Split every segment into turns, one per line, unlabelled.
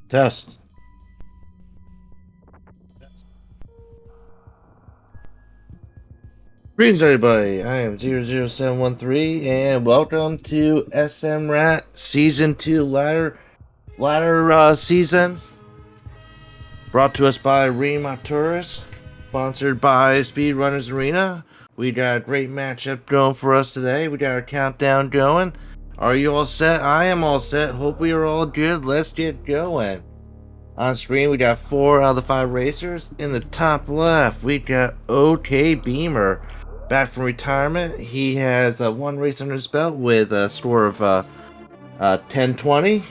Test. Greetings, everybody. I am 00713, and welcome to SMRAT Season 2 ladder season. Brought to us by Ream Arcturus, sponsored by Speedrunners Arena. We got a great matchup going for us today. We got our countdown going. Are you all set? I am all set. Hope we are all good. Let's get going. On screen, we got 4 out of the 5 racers. In the top left, we got OK Beamer. Back from retirement, he has 1 race under his belt with a score of 1020.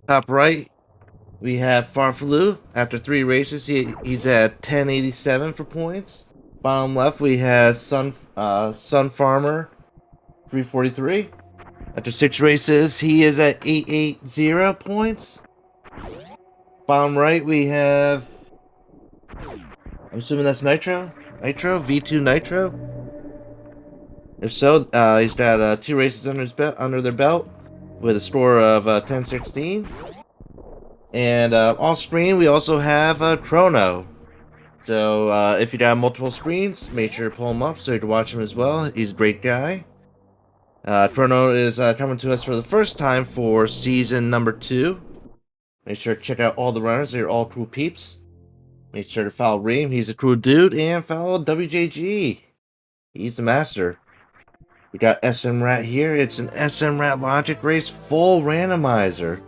Top right, we have Farfaloo. After 3 races, he's at 1087 for points. Bottom left, we have Sun Farmer 343. After 6 races, he is at 880 points. Bottom right, we have, I'm assuming that's Nitro? V2 Nitro? If so, he's got 2 races under their belt with a score of 1016. And off screen, we also have Chrono. So if you got multiple screens, make sure to pull him up so you can watch him as well. He's a great guy. Chrono is coming to us for the first time for season number 2. Make sure to check out all the runners. They're all cool peeps. Make sure to follow Ream. He's a cool dude. And follow WJG. He's the master. We got SMRAT here. It's an SMRAT logic race full randomizer.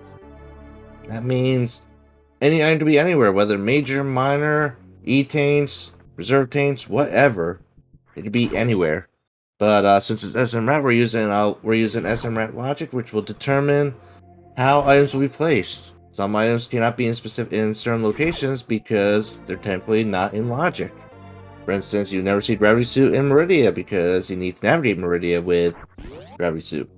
That means any item to be anywhere, whether major, minor, E-taints, reserve taints, whatever. It could be anywhere. But since it's SMRAT, we're using SMRAT logic, which will determine how items will be placed. Some items cannot be in certain locations because they're technically not in logic. For instance, you never see Gravity Suit in Meridia because you need to navigate Meridia with Gravity Suit.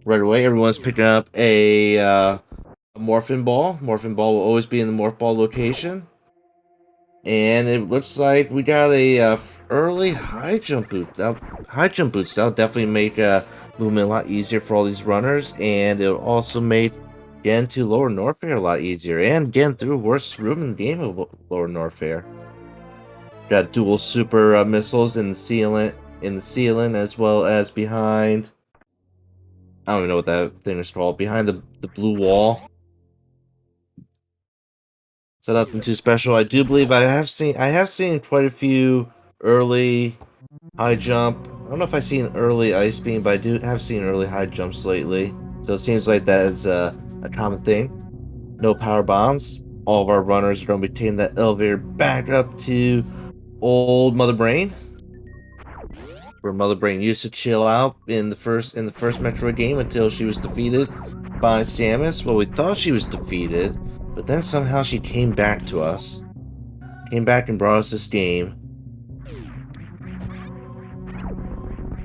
Right away, everyone's picking up a Morphin Ball. Morphin Ball will always be in the Morph Ball location. And it looks like we got a early high jump boot. That'll definitely make movement a lot easier for all these runners, and it'll also make getting to Lower Norfair a lot easier, and getting through worst room in the game of Lower Norfair. Got dual super missiles in the ceiling, as well as behind. I don't even know what that thing is called. Behind the blue wall. So nothing too special. I do believe I have seen quite a few early high jump. I don't know if I've seen early ice beam, but I have seen early high jumps lately. So it seems like that is a common thing. No power bombs. All of our runners are going to be taking that elevator back up to old Mother Brain, where Mother Brain used to chill out in the first Metroid game until she was defeated by Samus. Well, we thought she was defeated, but then somehow she came back to us. Came back and brought us this game.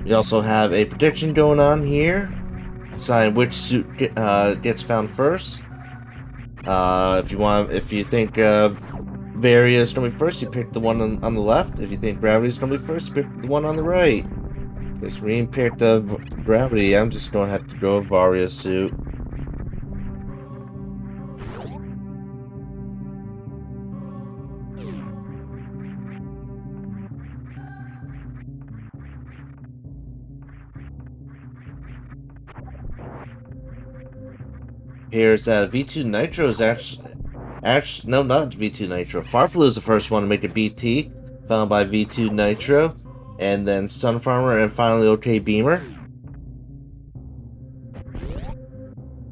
We also have a prediction going on here. Decide which suit gets found first. If you think Varia is gonna be first, you pick the one on the left. If you think Gravity is gonna be first, you pick the one on the right. Because Reem picked Gravity, I'm just gonna have to go with Varia's suit. Here's V2 Nitro is actually no, not V2 Nitro. Farfaloo is the first one to make a BT, followed by V2 Nitro, and then Sunfarmer, and finally OK Beamer.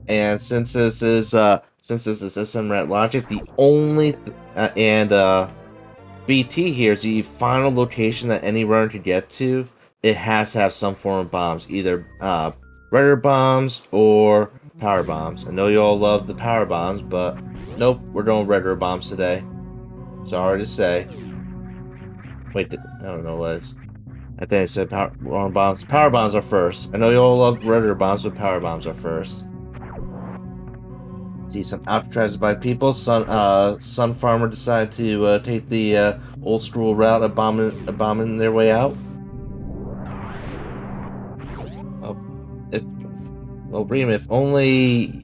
And since this is SMRAT logic, the only BT here is the final location that any runner could get to. It has to have some form of bombs, either Redder bombs or power bombs. I know you all love the power bombs, but nope, we're doing Redder bombs today. Sorry to say. Wait, I don't know what it's. I think I said wrong bombs. Power bombs are first. I know you all love Redder bombs, but power bombs are first. See some outratted by people. Sun Farmer decided to take the old school route of bombing their way out. Well, Bream, if only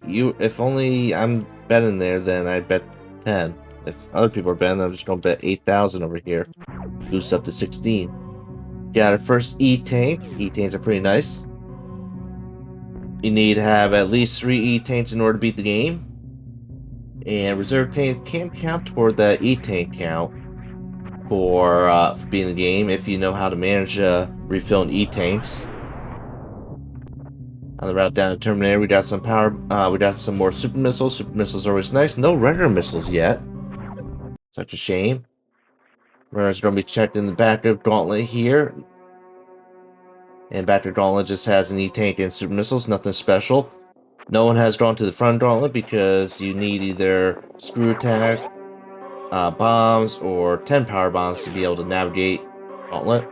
I'm betting there, then I'd bet 10. If other people are betting, I'm just gonna bet 8,000 over here. Boost up to 16. Got our first E-Tank. E-Tanks are pretty nice. You need to have at least 3 E-Tanks in order to beat the game. And reserve tanks can count toward that E-Tank count for beating the game if you know how to manage refilling E-Tanks. On the route down to Terminator, we got some power. We got some more super missiles. Super missiles are always nice. No regular missiles yet. Such a shame. Runner's going to be checked in the back of Gauntlet here. And back of Gauntlet just has an E-Tank and super missiles. Nothing special. No one has gone to the front Gauntlet because you need either screw attack, bombs, or 10 power bombs to be able to navigate Gauntlet.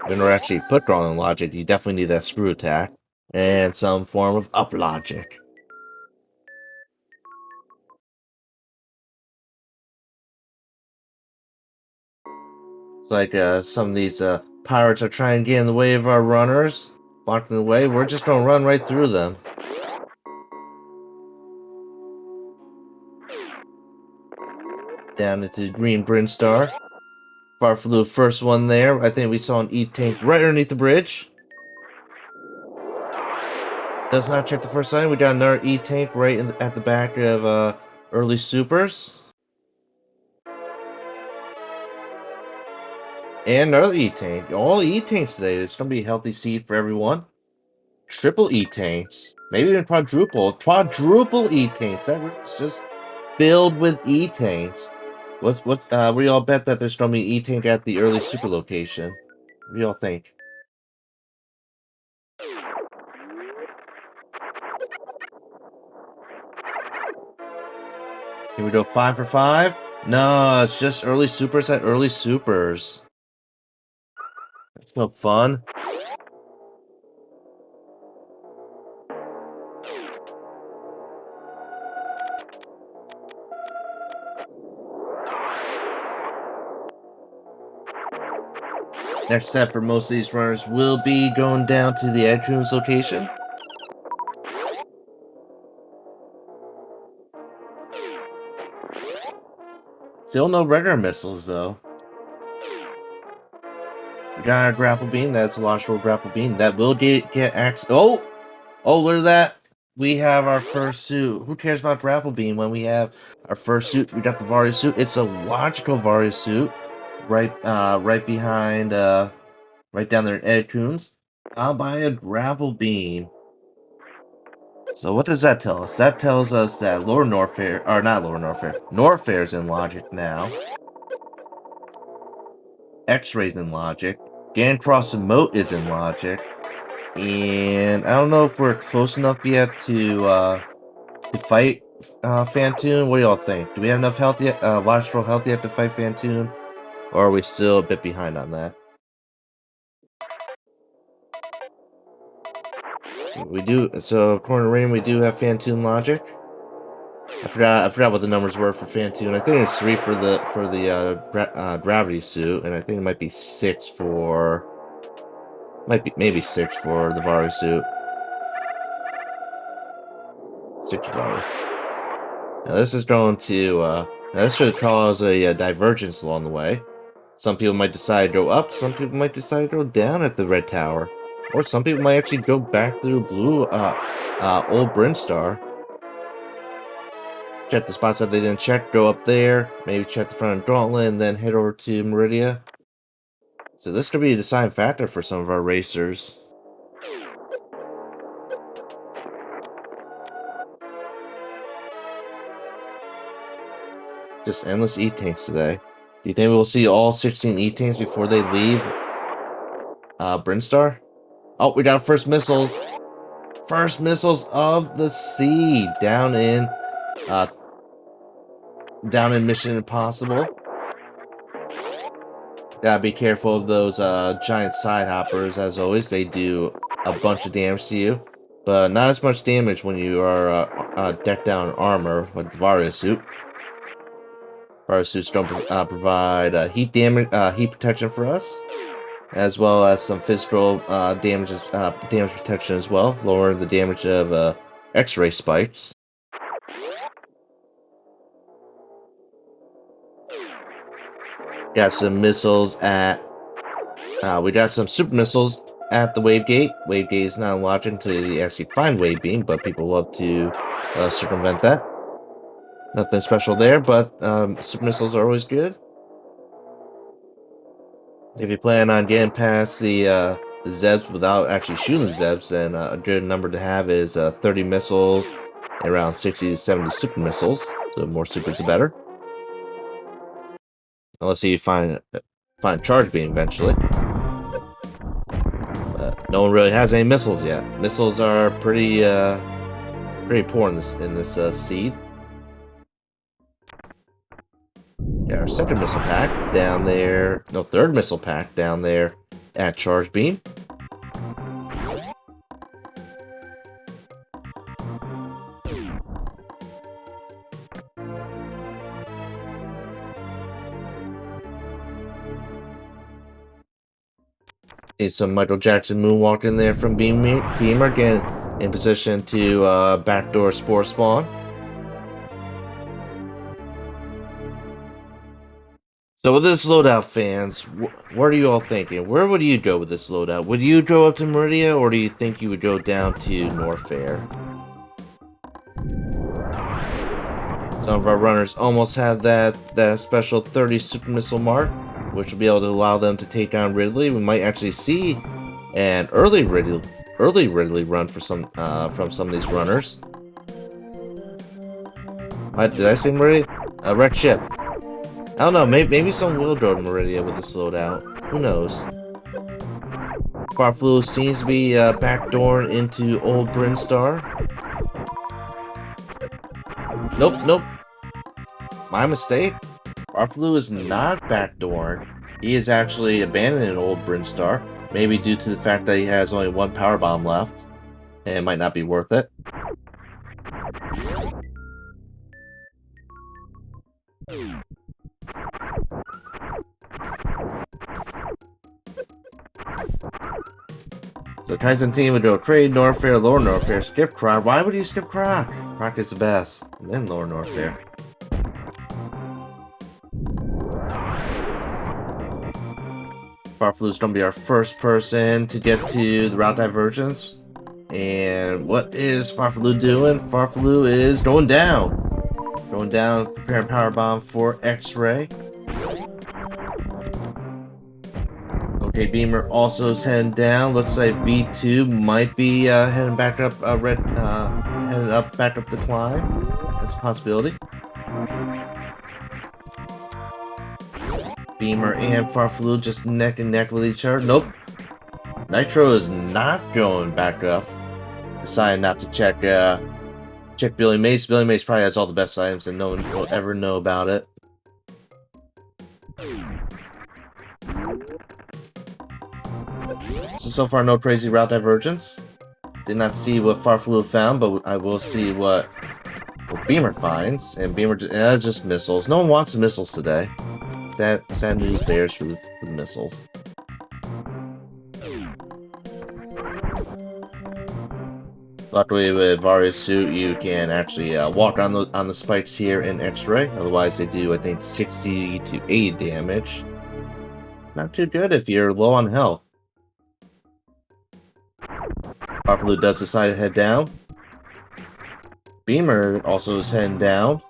In order to actually put Gauntlet in logic, you definitely need that screw attack and some form of up logic. It's like some of these pirates are trying to get in the way of our runners, blocking the way. We're just gonna run right through them. Down into the green Brinstar. Far for the first one there. I think we saw an E-Tank right underneath the bridge. Does not check the first sign. We got another E-Tank right at the back of early supers. And another E-Tank. All E-Tanks today. It's gonna be a healthy seed for everyone. Triple E-Tanks. Maybe even quadruple. Quadruple E-Tanks. That is just filled with E-Tanks. We all bet that there's gonna be an E-Tank at the early super location. What do y'all think? Can we go 5 for 5? No, it's just early supers at early supers. That's no fun. Next step for most of these runners will be going down to the Egg Rooms location. Still no regular missiles though. We got our grapple beam. That's a launchable grapple beam. That will get access. Oh! Oh, look at that! We have our first suit. Who cares about grapple beam when we have our first suit? We got the Vario suit. It's a logical Vario suit. Right behind, right down there in Ed Coons. I'll buy a grapple beam. So what does that tell us? That tells us that Lower Norfair, or not Lower Norfair, Norfair's in logic now. X-Ray's in logic. Gancross and Moat is in logic. And I don't know if we're close enough yet to fight Fantoon. What do y'all think? Do we have enough health yet, logical health yet to fight Fantoon? Or are we still a bit behind on that? We do, so according to Rain, we do have Fantoon logic. I forgot what the numbers were for Fantoon. I think it's 3 for the gravity suit, and I think it might be 6 for maybe 6 for the Varu suit. 6 Varu. Now this is going to now this should cause a divergence along the way. Some people might decide to go up, some people might decide to go down at the red tower. Or some people might actually go back through blue old Brinstar. Check the spots that they didn't check, go up there, maybe check the front of Gauntlet, and then head over to Meridia. So this could be a deciding factor for some of our racers. Just endless E-Tanks today. Do you think we'll see all 16 E-Tanks before they leave Brinstar? Oh, we got first missiles. First missiles of the sea uh, down in Mission Impossible. Gotta be careful of those giant side hoppers. As always, they do a bunch of damage to you, but not as much damage when you are decked down in armor like the Vario suit. Vario suits don't provide heat damage, heat protection for us. as well as some physical damage protection as well, lowering the damage of X-ray spikes. Got some missiles at. We got some super missiles at the wave gate. Wave gate is not unlocked until you actually find wave beam, but people love to circumvent that. Nothing special there, but super missiles are always good. If you plan on getting past the Zebs without actually shooting the Zebs, then a good number to have is 30 missiles, and around 60 to 70 super missiles. So the more supers, the better. Unless you find charge beam eventually. But no one really has any missiles yet. Missiles are pretty poor in this seed. Yeah, our second missile pack down there. No, third missile pack down there at charge beam. Need some Michael Jackson moonwalk in there from Beamer, getting in position to backdoor Spore Spawn. So with this loadout, fans, what are you all thinking? Where would you go with this loadout? Would you go up to Meridia, or do you think you would go down to Norfair? Some of our runners almost have that special 30 super missile mark, which will be able to allow them to take on Ridley. We might actually see an early Ridley run for some from some of these runners. Did I say Meridia? Wreck ship. I don't know. Maybe someone will go to Meridia with this loadout. Who knows? Farflu seems to be backdooring into old Brinstar. Nope. My mistake. Farflu is not backdooring. He is actually abandoning old Brinstar. Maybe due to the fact that he has only one power bomb left. And it might not be worth it. So Kaizen team would go trade Norfair, lower Norfair, skip Croc. Why would you skip Croc? Croc is the best. And then lower Norfair. Farflu's gonna be our first person to get to the route divergence. And what is Farflu doing? Farflu is going down. Going down, preparing power bomb for X-ray. Okay, Beamer also is heading down. Looks like V2 might be heading back up back up the climb. That's a possibility. Beamer and Farflu just neck and neck with each other. Nope. Nitro is not going back up. Deciding not to check Billy Mace. Billy Mace probably has all the best items and no one will ever know about it. So far, no crazy route divergence. Did not see what Farflu found, but I will see what Beamer finds. And Beamer just missiles. No one wants missiles today. That sad news bears for the missiles. Luckily, with Varia's suit, you can actually walk on the spikes here in X-ray. Otherwise, they do, I think, 60 to 80 damage. Not too good if you're low on health. Farflu does decide to head down. Beamer also is heading down.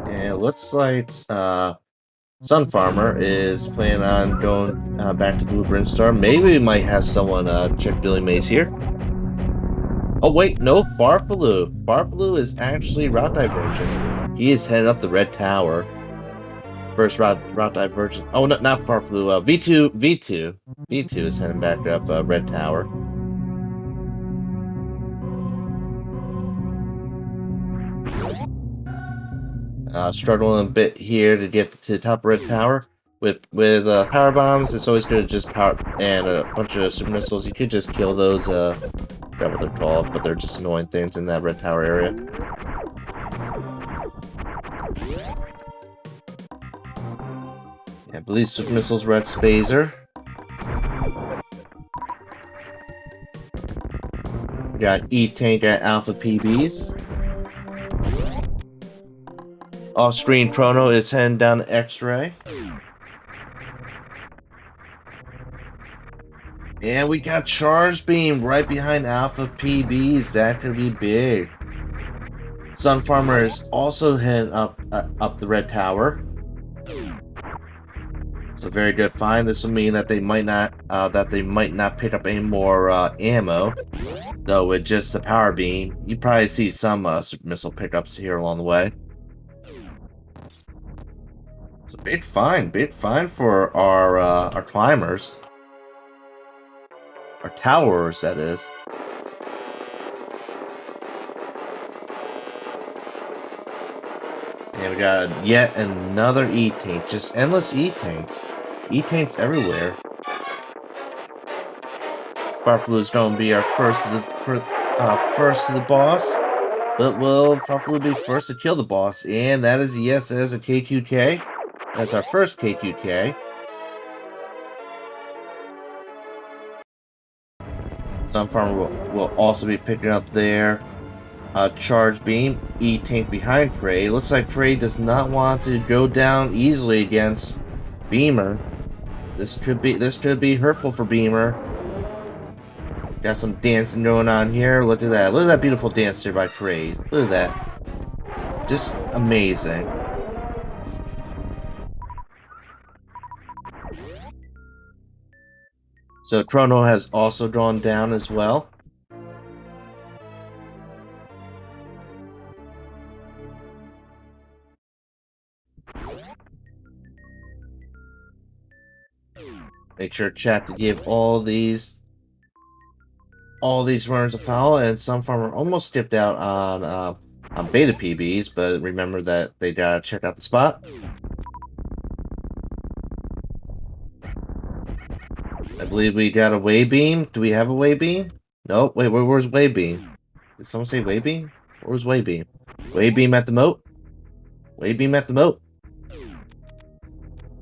And it looks like Sun Farmer is planning on going back to Blue Brinstar. Maybe we might have someone check Billy Mays here. Oh wait, no, Farflu. Farflu is actually route divergent. He is heading up the red tower. First route divergent. Oh, no, not Farflu. V2 is heading back up red tower. Struggling a bit here to get to the top red tower. With power bombs, it's always good to just power and a bunch of super missiles. You could just kill those. Forgot what they're called, but they're just annoying things in that red tower area. Yeah, ballistic missiles red Spazer. We got E-Tank at Alpha PBs. Off-screen Chrono is heading down to X-Ray. And we got Charge Beam right behind Alpha PBs. That could be big. Sun Farmer is also heading up the red tower. It's a very good find. This will mean that they might not pick up any more ammo. Though with just the power beam, you probably see some super missile pickups here along the way. It's a big find for our climbers, our towers, that is. And we got yet another E-Tank, just endless E-Tanks. E-Tanks everywhere. Farflu is going to be our first to the boss. But will Farflu be first to kill the boss? And that is yes, that is a KQK. That's our first KQK. Sun Farmer will also be picking up their charge beam. E-Tank behind Prey. Looks like Prey does not want to go down easily against Beamer. This could be hurtful for Beamer. Got some dancing going on here. Look at that. Look at that beautiful dance here by Prey. Look at that. Just amazing. So Chrono has also gone down as well. Make sure chat to give all these runners a follow, and Sun Farmer almost skipped out on beta PBs, but remember that they gotta check out the spot. I believe we got a wave beam. Do we have a wave beam? Nope. Wait, where's wave beam? Did someone say wave beam? Where's wave beam? Wave beam at the moat. Wave beam at the moat.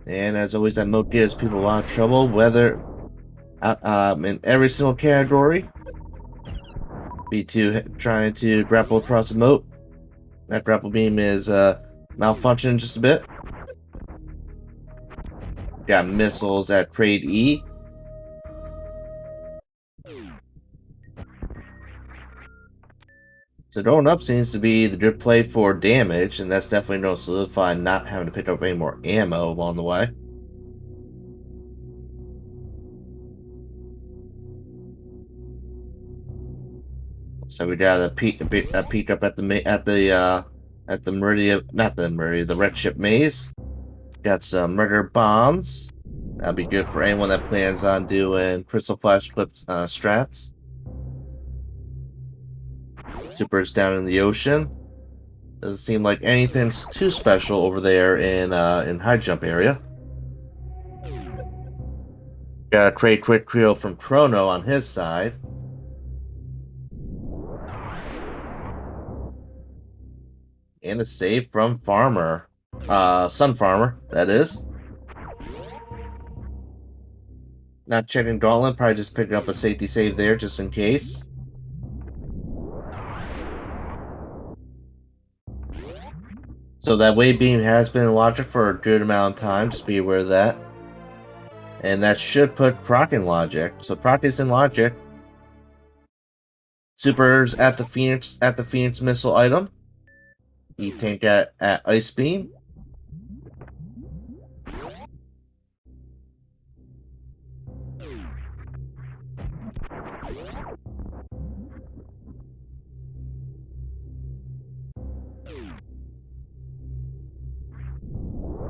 And as always, that moat gives people a lot of trouble, whether in every single category. B2 trying to grapple across the moat. That grapple beam is malfunctioning just a bit. Got missiles at Trade E. So going up seems to be the good play for damage, and that's definitely going to solidify not having to pick up any more ammo along the way. So we got a peek up at the Meridian, not the Meridian, the Red Ship Maze. Got some murder bombs. That'll be good for anyone that plans on doing Crystal Flash Clip strats. Supers down in the ocean. Doesn't seem like anything's too special over there in high jump area. Got a great quick creel from Chrono on his side. And a save from Farmer. Sun Farmer, that is. Not checking Gauntlet, probably just picking up a safety save there just in case. So that wave beam has been in logic for a good amount of time, just be aware of that. And that should put Croc in logic. So Croc is in logic. Supers at the Phoenix missile item. E-Tank at Ice Beam.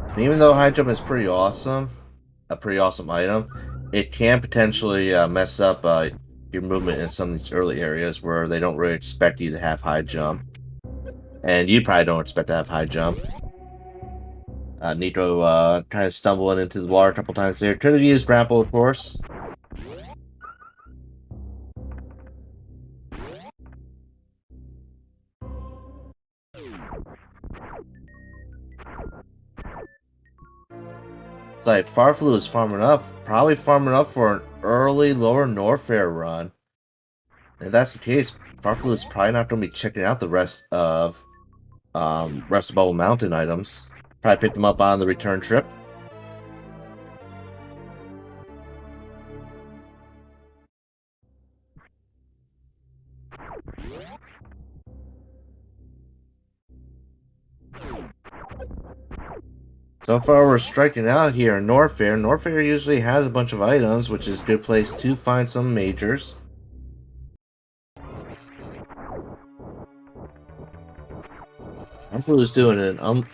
And even though high jump is pretty awesome, a pretty awesome item, it can potentially mess up your movement in some of these early areas where they don't really expect you to have high jump. And you probably don't expect to have high jump. Nico kind of stumbling into the water a couple times there. Could have used grapple, of course. like Farflu is farming up, probably farming up for an early lower Norfair run. If that's the case, Farflu is probably not going to be checking out the rest of Bubble Mountain items. Probably pick them up on the return trip. So far, we're striking out here in Norfair. Norfair usually has a bunch of items, which is a good place to find some majors. Farflu is doing an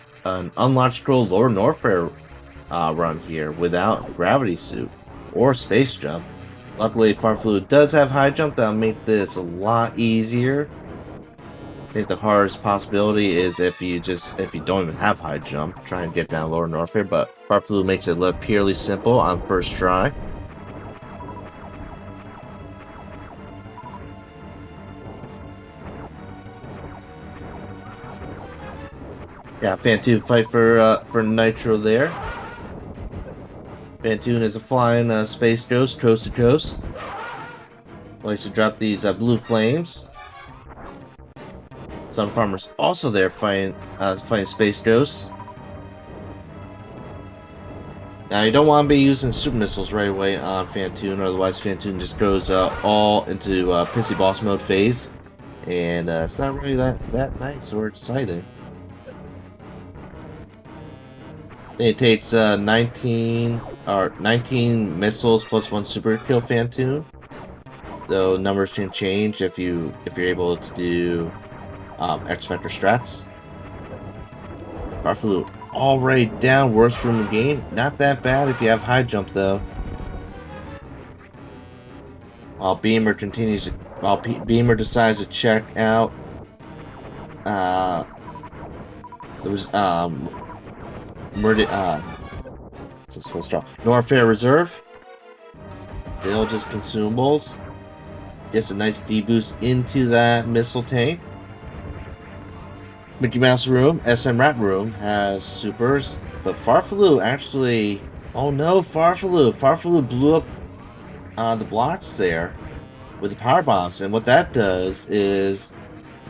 unlogical lower Norfair run here without gravity suit or space jump. Luckily, Farflu does have high jump that'll make this a lot easier. I think the hardest possibility is if you don't even have high jump, try and get down lower Norfair, but Farflu makes it look purely simple on first try. Yeah, Fantoon fight for Nitro there. Fantoon is a flying space ghost, coast to coast. Likes to drop these blue flames. Sun Farmer's also there fighting space ghosts. Now you don't want to be using super missiles right away on Fantoon, otherwise Fantoon just goes all into pissy boss mode phase, and it's not really that nice or exciting. It takes 19 missiles plus 1 super kill Fantoon. Though numbers can change if you're able to do X Vector strats. Farflu already down, worst from the game. Not that bad if you have high jump though. While Beamer Beamer decides to check out there was Norfair Reserve. They'll just consumables. Gets a nice D-boost into that missile tank. Mickey Mouse Room, SMRAT Room has supers, but Farflu actually... Oh no, Farflu! Farflu blew up the blocks there with the power bombs, and what that does is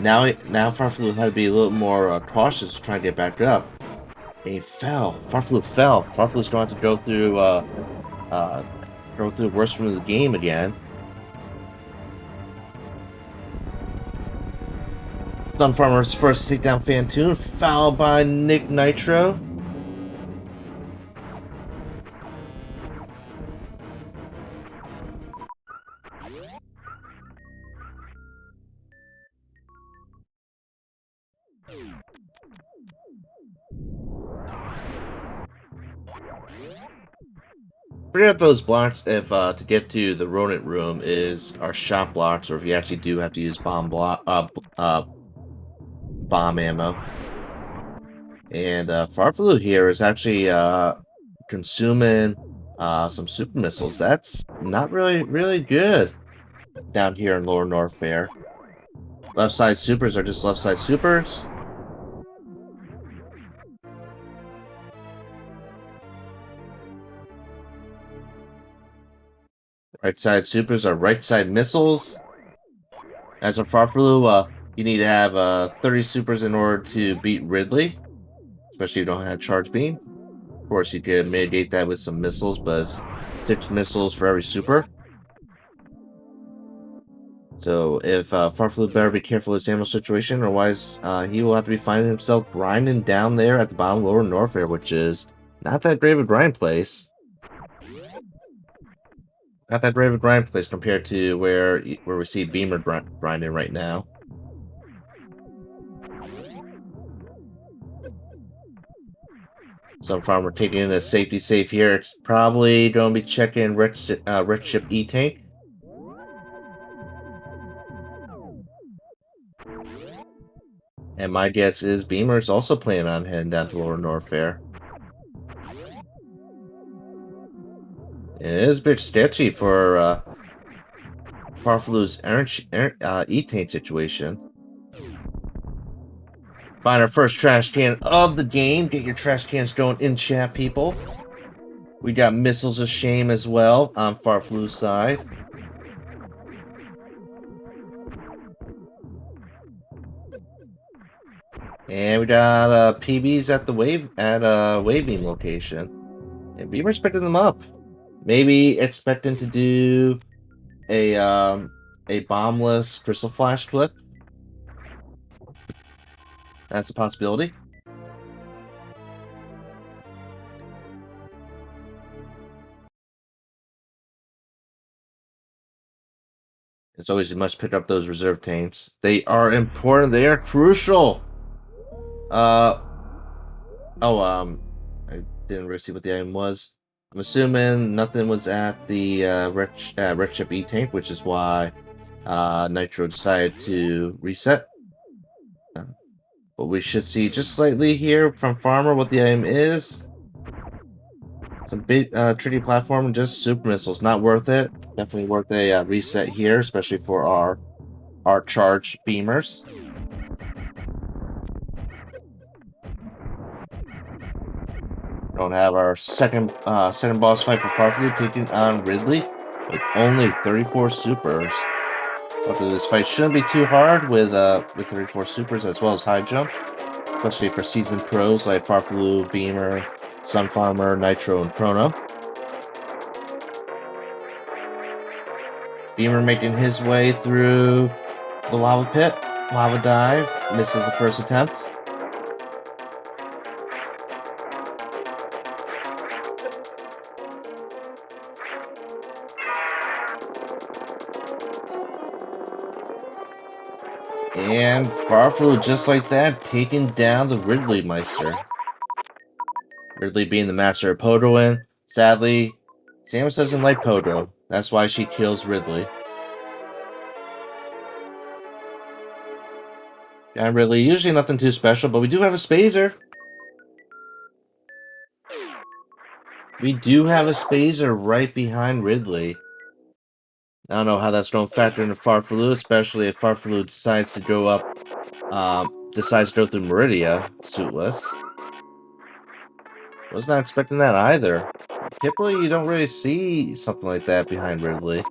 now Farflu had to be a little more cautious to try and get back up. And he fell. Farflu fell. Farflu's going to go through the worst room of the game again. Sun Farmer's first to take down Fantoon, fouled by Nick Nitro. Forget those blocks if to get to the rodent room is our shot blocks, or if you actually do have to use bomb ammo. And Farflu here is actually consuming some super missiles. That's not really good down here in Lower Norfair. Left side supers are just left side supers. Right side supers are right side missiles. As for Farflu, you need to have 30 supers in order to beat Ridley, especially if you don't have charge beam. Of course, you could mitigate that with some missiles, but it's 6 missiles for every super. So if Farflu better be careful of his ammo situation, otherwise he will have to be finding himself grinding down there at the bottom of Lower Norfair, which is not that great of a grind place. Not that great of a grind place compared to where we see Beamer grinding right now. Sun Farmer taking in a safety safe here. It's probably going to be checking Rich Ship E-Tank. And my guess is Beamer's also planning on heading down to Lower Norfair. It is a bit sketchy for Farflu's E-Tank situation. Find our first trash can of the game. Get your trash cans going in chat, people. We got Missiles of Shame as well on Farflu's side. And we got PBs at the wave beam location. And Beamer's picking them up. Maybe expecting to do a bombless Crystal Flash clip. That's a possibility. It's always you must pick up those reserve tanks. They are important. They are crucial. Uh oh. I didn't really see what the item was. I'm assuming nothing was at the Red Ship E tank, which is why Nitro decided to reset. But we should see just slightly here from Farmer what the item is. Some big tricky platform, just super missiles, not worth it. Definitely worth a reset here, especially for our charge beamers. Don't have our second boss fight for Farflu taking on Ridley with only 34 supers. Hopefully this fight shouldn't be too hard with 34 supers as well as high jump, especially for seasoned pros like Farflu, Beamer, Sunfarmer, Nitro, and Chrono. Beamer making his way through the lava pit, lava dive, misses the first attempt. And Farflu, just like that, taking down the Ridley Meister. Ridley being the master of Podoing. Sadly, Samus doesn't like Podo. That's why she kills Ridley. And Ridley, usually nothing too special, but we do have a Spazer. We do have a Spazer right behind Ridley. I don't know how that's going to factor into Farflu, especially if Farflu decides to go up, decides to go through Meridia suitless. Was not expecting that either. Typically, you don't really see something like that behind Ridley.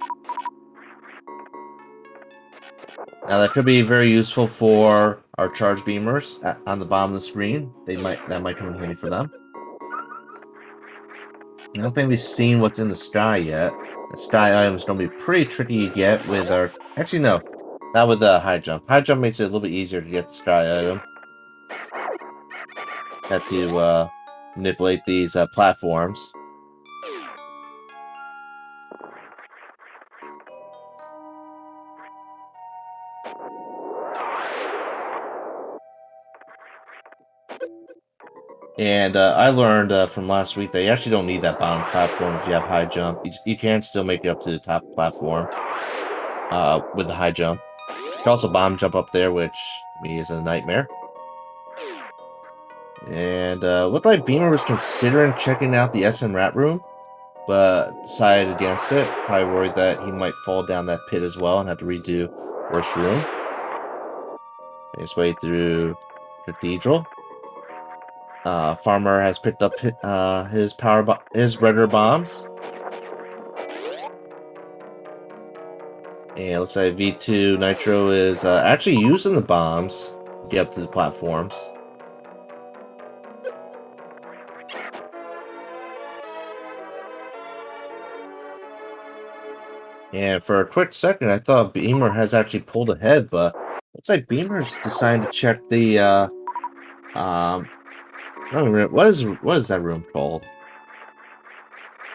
Now that could be very useful for our charge beamers on the bottom of the screen. That might come in handy for them. I don't think we've seen what's in the sky yet. The sky item's gonna be pretty tricky to get with our. Actually, no, not with the high jump. High jump makes it a little bit easier to get the sky item. Had to manipulate these platforms. And I learned from last week that you actually don't need that bottom platform if you have high jump. You can still make it up to the top platform with the high jump. You can also bomb jump up there, which to me is a nightmare. And looked like Beamer was considering checking out the SMRAT room, but decided against it. Probably worried that he might fall down that pit as well and have to redo worst room. His way through Cathedral. Farmer has picked up his redder bombs. And it looks like V2 Nitro is actually using the bombs to get up to the platforms. And for a quick second, I thought Beamer has actually pulled ahead, but looks like Beamer's deciding to check the I don't even know, what is that room called?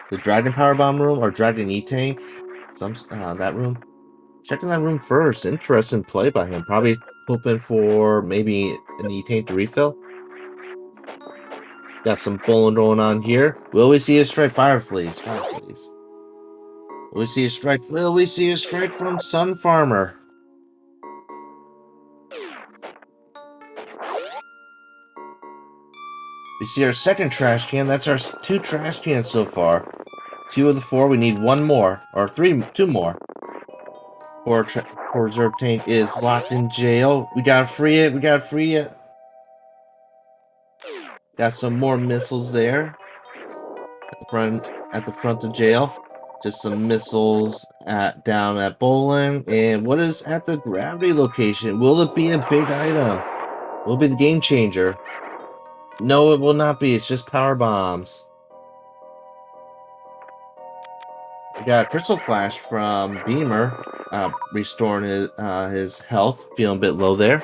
The Dragon Power Bomb room or Dragon E Tank? That room. Checking that room first. Interesting play by him. Probably hoping for maybe an E tank to refill. Got some bowling going on here. Will we see a strike? Fire Fleas. Fire Fleas. Will we see a strike? Will we see a strike from Sun Farmer? We see our second trash can. That's our 2 trash cans so far. 2 of the 4. We need 1 more. Or 2 more. Poor Reserve Tank is locked in jail. We gotta free it. We gotta free it. Got some more missiles there. at the front of jail. Just some missiles down at bowling. And what is at the gravity location? Will it be a big item? Will it be the game changer? No, it will not be. It's just power bombs. We got Crystal Flash from Beamer, restoring his health, feeling a bit low there.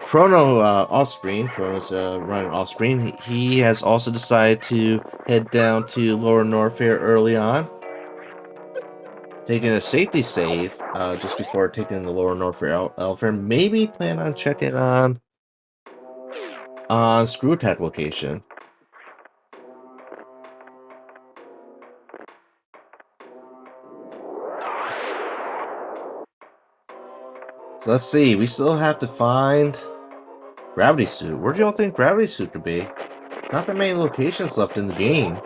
Chrono off screen. Chrono's running off screen. He has also decided to head down to Lower Norfair early on, taking a safety save just before taking the Lower Norfair Elfair. Maybe plan on checking on Screw Attack location. So let's see. We still have to find Gravity Suit. Where do y'all think Gravity Suit could be? It's not that many locations left in the game.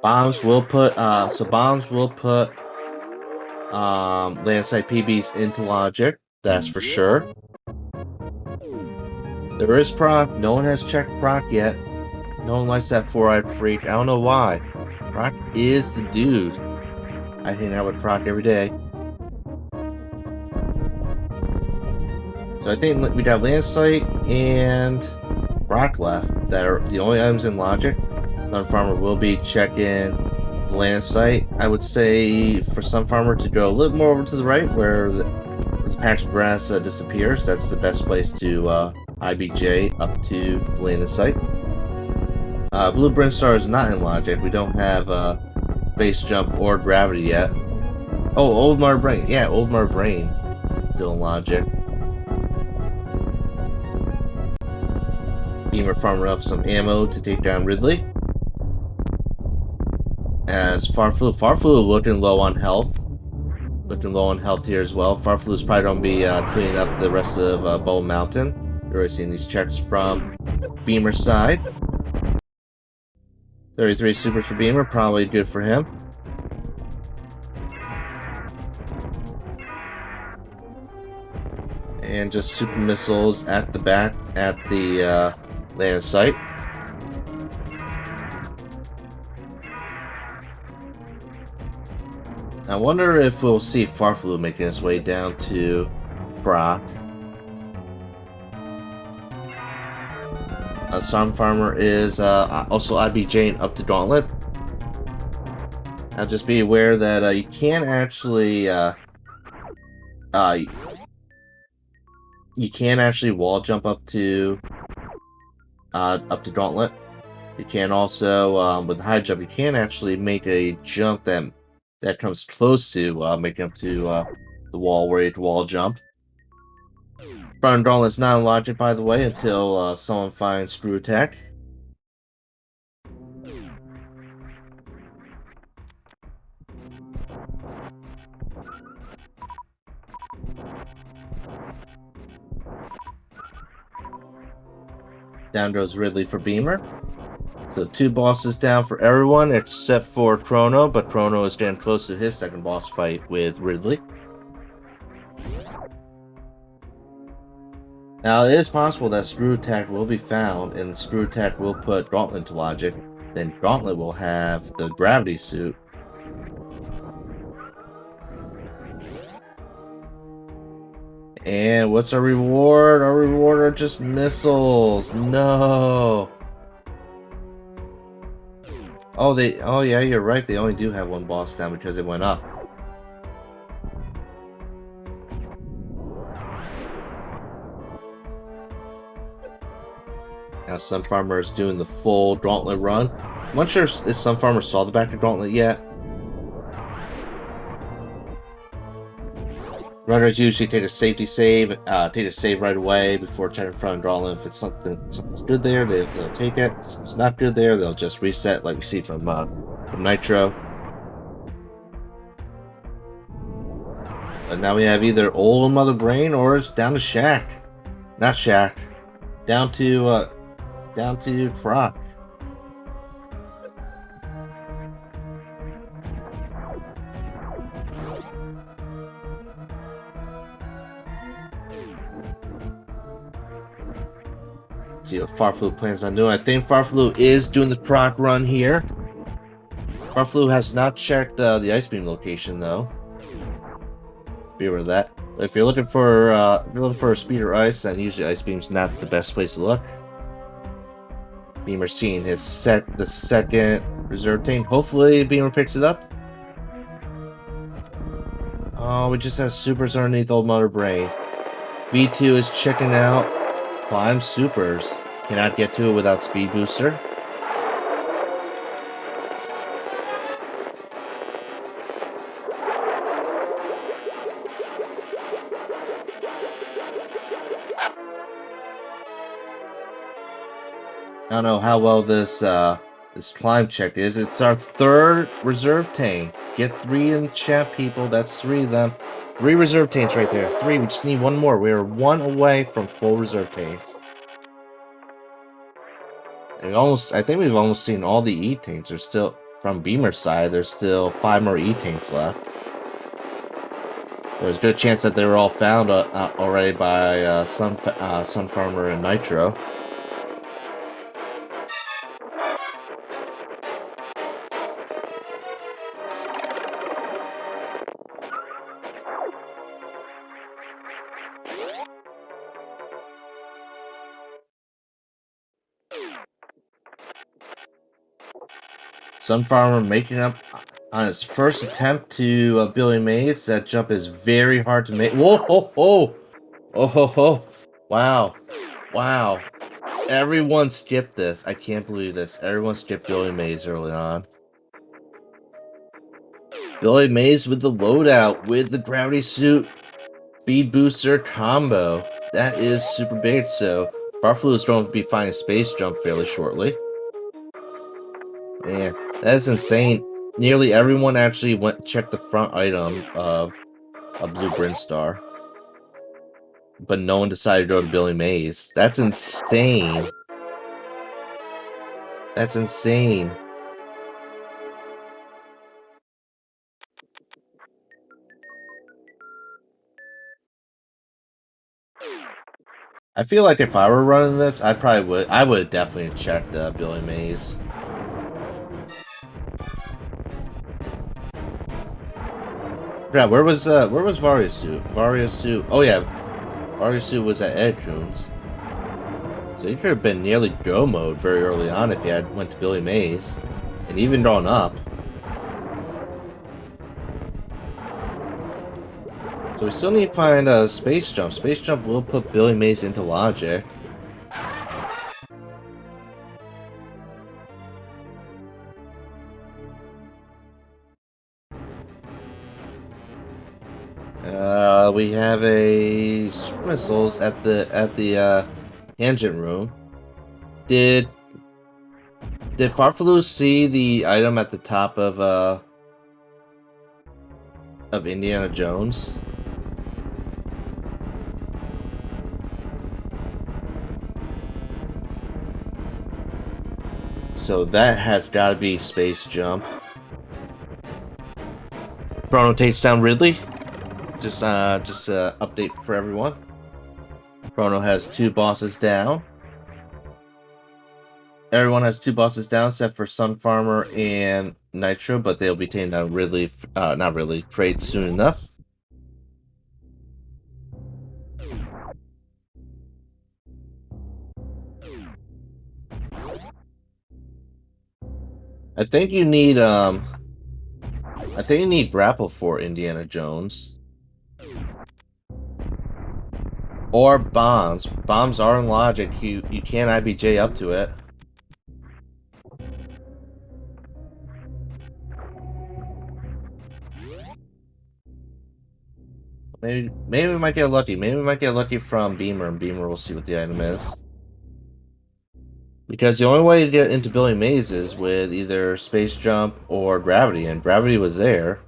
Bombs will put landside PBs into logic, that's for sure. There is proc. No one has checked proc yet. No one likes that four-eyed freak. I don't know why. Proc is the dude. I hang out with proc every day. So I think we got land sight and proc left that are the only items in logic. Sun Farmer will be checking the land sight. I would say for Sun Farmer to go a little more over to the right where the patch of grass disappears. That's the best place to IBJ up to the land sight. Blue Brinstar is not in logic. We don't have base jump or gravity yet. Oh, Oldmar Brain. Yeah, Oldmar Brain still in logic. Beamer farming up some ammo to take down Ridley. As Farflu looking low on health. Looking low on health here as well. Farflu's probably going to be cleaning up the rest of Bow Mountain. You're already seeing these checks from Beamer's side. 33 supers for Beamer, probably good for him. And just super missiles at the back at the land site. I wonder if we'll see Farflu making his way down to Brock. Sun Farmer is also IBJing up to Gauntlet. Now just be aware that you can actually wall jump up to Gauntlet. You can also with the high jump, you can actually make a jump that comes close to making up to the wall where you wall jump. Front Gauntlet's not in logic, by the way, until someone finds Screw Attack. Down goes Ridley for Beamer. So 2 bosses down for everyone except for Chrono, but Chrono is getting close to his second boss fight with Ridley. Now it is possible that Screw Attack will be found and Screw Attack will put Gauntlet into logic. Then Gauntlet will have the gravity suit. And what's our reward? Our reward are just missiles. No. Oh yeah, you're right. They only do have 1 boss down because it went up. Now Sun Farmer is doing the full Gauntlet run. I'm not sure if Sun Farmer saw the back of Gauntlet yet. Runners usually take a safety save, right away before checking front of Gauntlet. If it's something's good there, they'll take it. If it's not good there, they'll just reset, like we see from Nitro. But now we have either Old Mother Brain or it's down to Shaq. Not Shaq. Down to Croc. See what Farflu plans on doing. I think Farflu is doing the proc run here. Farflu has not checked the Ice Beam location though. Be aware of that. If you're looking for a speed or ice, then usually Ice Beam's not the best place to look. Beamer seeing the second reserve tank. Hopefully Beamer picks it up. Oh, we just have supers underneath Old Mother Brain. V2 is checking out. Climb supers. Cannot get to it without speed booster. I don't know how well this climb check is. It's our third reserve tank. Get 3 in the chat, people. That's 3 of them. 3 reserve tanks right there. 3. We just need 1 more. We are 1 away from full reserve tanks. And I think we've almost seen all the E tanks. There's still, from Beamer's side, there's still 5 more E tanks left. There's a good chance that they were all found already by Sun Farmer and Nitro. Sun Farmer making up on his first attempt to Billy Mays. That jump is very hard to make. Whoa, ho, ho. Oh, ho, ho. Wow. Wow. Everyone skipped this. I can't believe this. Everyone skipped Billy Mays early on. Billy Mays with the loadout, with the gravity suit, speed booster combo. That is super big, so Farflu is going to be finding Space Jump fairly shortly. Man, that is insane. Nearly everyone actually checked the front item of a Blue Brinstar. But no one decided to go to Billy Mays. That's insane. That's insane. I feel like if I were running this, I would definitely have checked Billy Mays. Yeah, where was Vario's suit? Vario's suit. Oh yeah, Vario's suit was at Ed Coons. So you could have been nearly go mode very early on if you had went to Billy Mays, and even gone up. So we still need to find a Space Jump. Space Jump will put Billy Mays into logic. We have a Super Missiles at the engine room. Did Farfaloo see the item at the top of Indiana Jones? So that has got to be Space Jump. Chrono takes down Ridley. Just update for everyone. Chrono has 2 bosses down. Everyone has 2 bosses down except for Sun Farmer and Nitro, but they'll be taking down Ridley, not Ridley, Crate soon enough. I think you need grapple for Indiana Jones. Or bombs. Bombs are in logic. You can IBJ up to it. Maybe we might get lucky. Maybe we might get lucky from Beamer, and Beamer will see what the item is. Because the only way to get into Billy Mays is with either Space Jump or Gravity, and Gravity was there.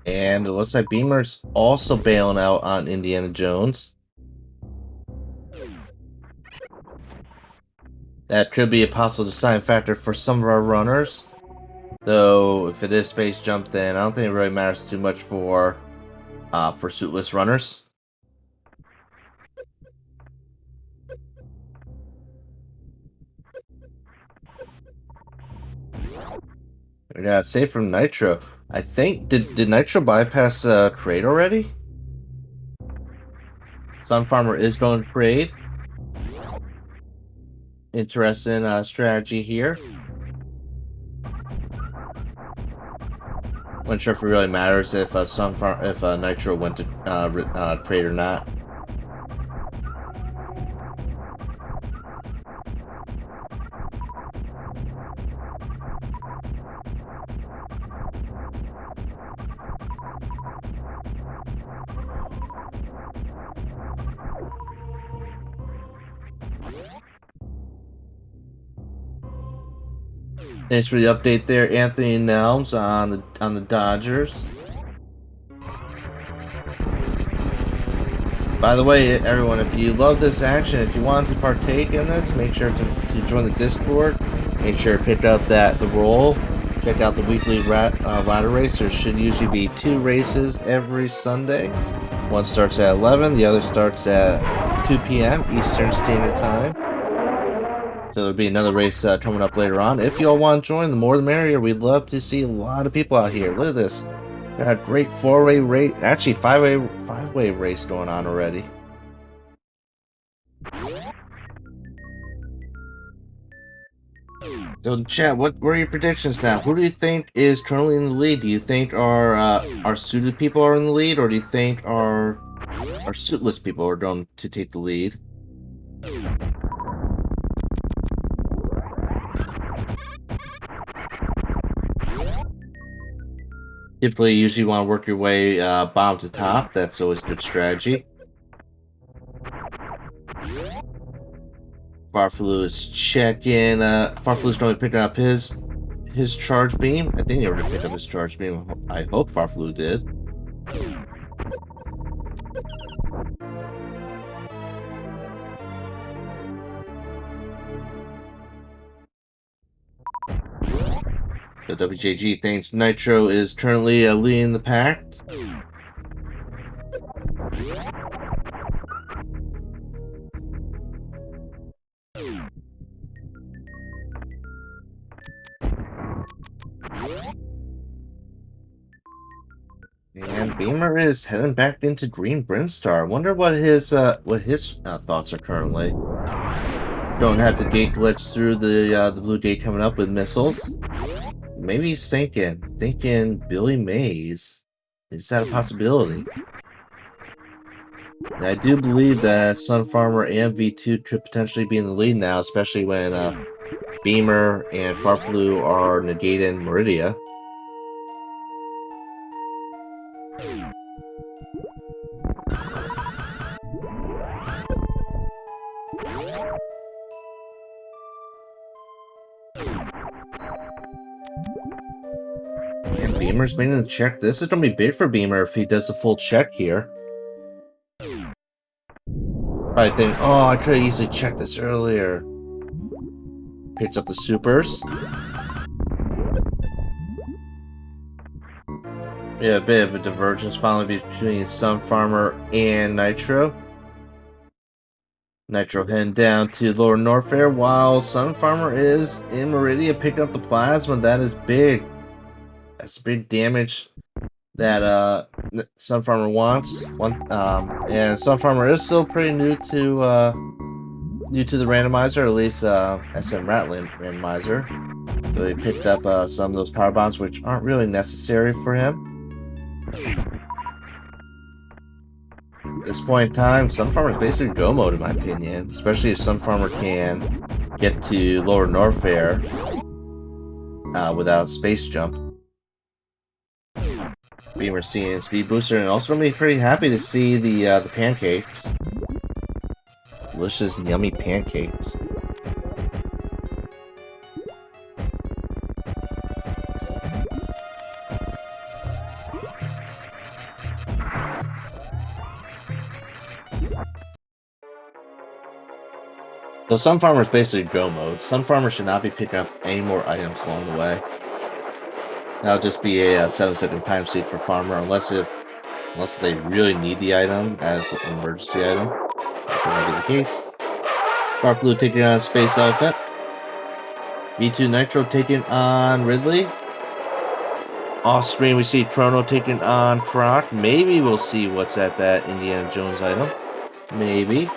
And it looks like Beamer's also bailing out on Indiana Jones. That could be a possible deciding factor for some of our runners. Though, if it is space jump, then I don't think it really matters too much for suitless runners. Yeah, save from Nitro. I think did Nitro bypass trade already? Sun Farmer is going to trade. Interesting strategy here. I'm not sure if it really matters if Nitro went to trade or not. Thanks for the update there, Anthony Nelms on the Dodgers. By the way, everyone, if you love this action, if you want to partake in this, make sure to join the Discord. Make sure to pick up the role. Check out the weekly ladder race. There should usually be 2 races every Sunday. One starts at 11, the other starts at 2 p.m. Eastern Standard Time. So there'll be another race coming up later on. If you all want to join, the more the merrier. We'd love to see a lot of people out here. Look at this. Got a great 4-way race, actually 5-way race going on already. So, chat, what are your predictions now? Who do you think is currently in the lead? Do you think our suited people are in the lead, or do you think our suitless people are going to take the lead? Typically, you usually want to work your way bottom to top. That's always a good strategy. Farflu is checking. Farflu's going to be picking up his charge beam. I think he already picked up his charge beam. I hope Farflu did. The WJG thinks Nitro is currently leading the pack. And Beamer is heading back into Green Brinstar. Wonder what his thoughts are currently. Don't have to gate glitch through the blue gate coming up with missiles. Maybe he's thinking Billy Mays. Is that a possibility? And I do believe that Sun Farmer and V2 could potentially be in the lead now, especially when Beamer and Farflu are negating Meridia. And Beamer's making the check. This is going to be big for Beamer if he does a full check here. I think, oh, I could have easily checked this earlier. Picks up the supers. Yeah, a bit of a divergence finally between Sun Farmer and Nitro. Nitro heading down to Lower Norfair while Sun Farmer is in Meridia picking up the plasma. That is big. That's big damage that Sun Farmer wants. And Sun Farmer is still pretty new to the randomizer, or at least SMRAT randomizer. So he picked up some of those power bombs, which aren't really necessary for him. At this point in time, Sun Farmer is basically go mode in my opinion, especially if Sun Farmer can get to Lower Norfair without space jump. Beamer seeing speed booster, and also gonna be pretty happy to see the pancakes. Delicious, yummy pancakes. So Sun Farmer is basically go mode. Sun Farmer should not be picking up any more items along the way. That'll just be a 7-second time seed for Farmer, unless they really need the item as an emergency item. That might be the case. Farflu taking on Space Elephant. V2 Nitro taking on Ridley. Off screen, we see Chrono taking on Croc. Maybe we'll see what's at that Indiana Jones item. Maybe.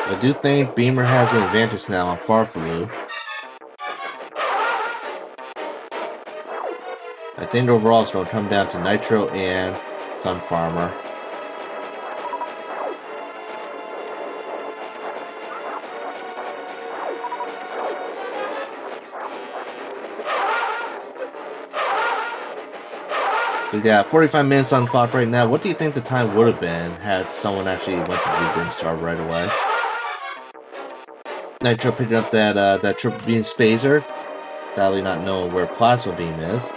I do think Beamer has an advantage now on Farflu. I think overall it's going to come down to Nitro and Sun Farmer. We got 45 minutes on the clock right now. What do you think the time would have been had someone actually went to Blue Burn Star right away? Nitro picking up that Triple Beam Spazer. Sadly not knowing where Plasma Beam is.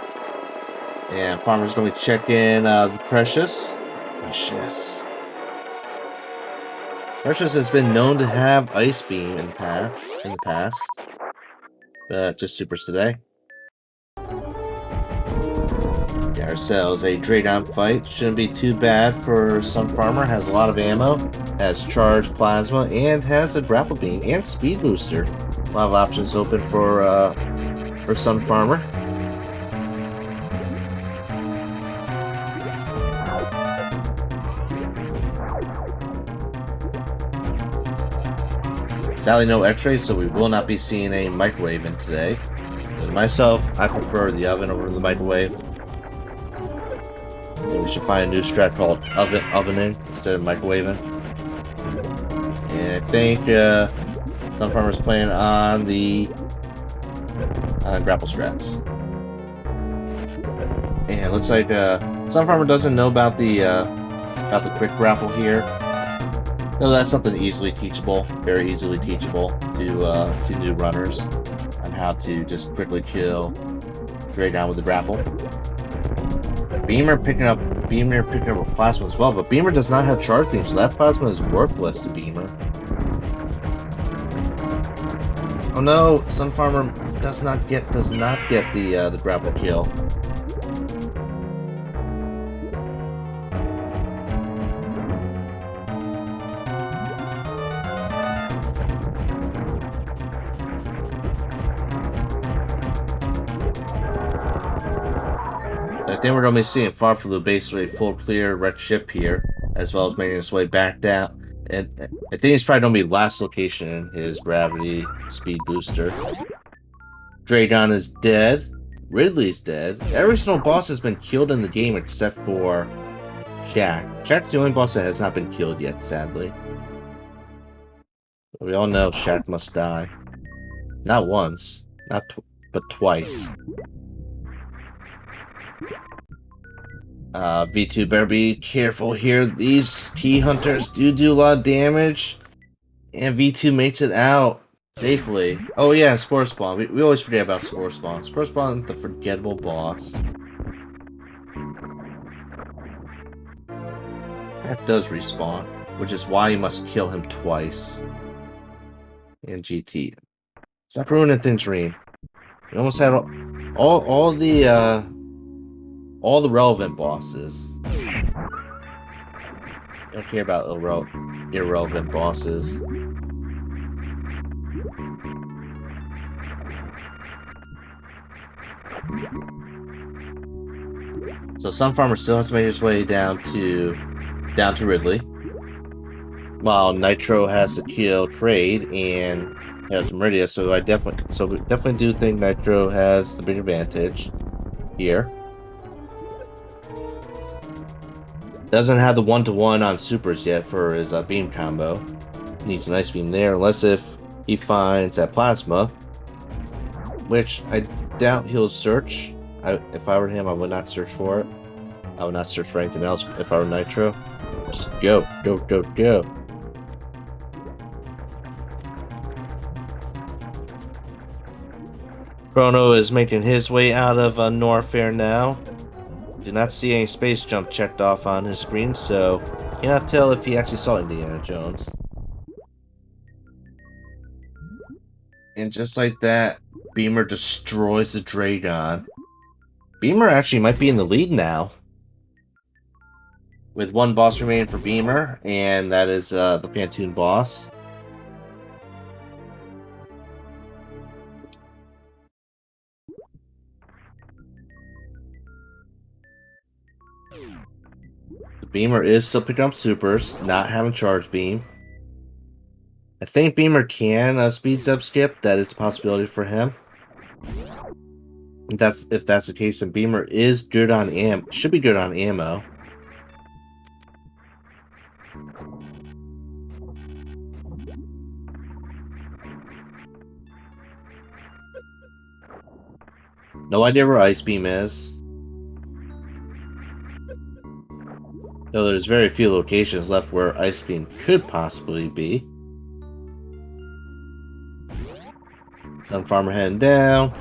And Farmer's going to check in the Precious. Precious has been known to have Ice Beam in the past. But just Supers today. Get ourselves a Draydon fight. Shouldn't be too bad for Sun Farmer. Has a lot of ammo, has charged plasma, and has a grapple beam and speed booster. A lot of options open for Sun Farmer. Sadly, no X-rays, so we will not be seeing a microwave in today. And myself, I prefer the oven over the microwave. We should find a new strat called ovening instead of microwaving. And I think Sun Farmer's playing on the grapple strats. And it looks like Sun Farmer doesn't know about the quick grapple here. No, that's something easily teachable, very easily teachable to new runners on how to just quickly kill Draydon with the grapple. Beamer picking up a plasma as well, but Beamer does not have charge beam, so that plasma is worthless to Beamer. Oh no, Sun Farmer does not get the grapple kill. I think we're going to be seeing Farflu basically a full clear red ship here, as well as making his way back down. And I think he's probably going to be last location in his gravity speed booster. Draydon is dead. Ridley's dead. Every single boss has been killed in the game except for Shaq. Shaq's the only boss that has not been killed yet, sadly. We all know Shaq must die. Not once, but twice. V2 better be careful here. These key hunters do a lot of damage. And V2 makes it out safely. Oh yeah, Spore Spawn. We always forget about Spore Spawn. Spore Spawn, the forgettable boss. That does respawn, which is why you must kill him twice. And GT. Stop ruining things, Reem. You almost had all the relevant bosses. Don't care about irrelevant bosses. So Sun Farmer still has to make his way down to Ridley, while Nitro has to kill Trade and has Meridia. So we definitely do think Nitro has the big advantage here. Doesn't have the 1-to-1 on supers yet for his beam combo. Needs a nice beam there, unless if he finds that plasma, which I doubt he'll search. If I were him, I would not search for it. I would not search for anything else if I were Nitro. Just go. Chrono is making his way out of Norfair now. Do not see any space jump checked off on his screen, so cannot tell if he actually saw Indiana Jones. And just like that, Beamer destroys the Dragon. Beamer actually might be in the lead now. With one boss remaining for Beamer, and that is the Phantoon boss. The Beamer is still picking up supers, not having Charge Beam. I think Beamer can speed up skip. That is a possibility for him. If that's the case, then Beamer is good on should be good on ammo. No idea where Ice Beam is. Though there's very few locations left where Ice Beam could possibly be. Sun Farmer heading down.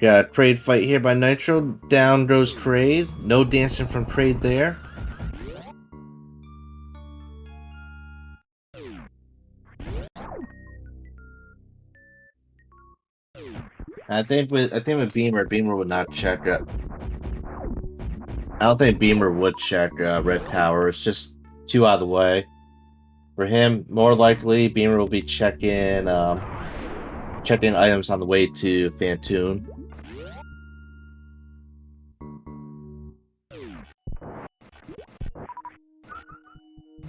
Got a Kraid fight here by Nitro. Down goes Kraid. No dancing from Kraid there. I think with Beamer would not check it. I don't think Beamer would check Red Tower. It's just too out of the way. For him, more likely Beamer will be checking items on the way to Phantoon.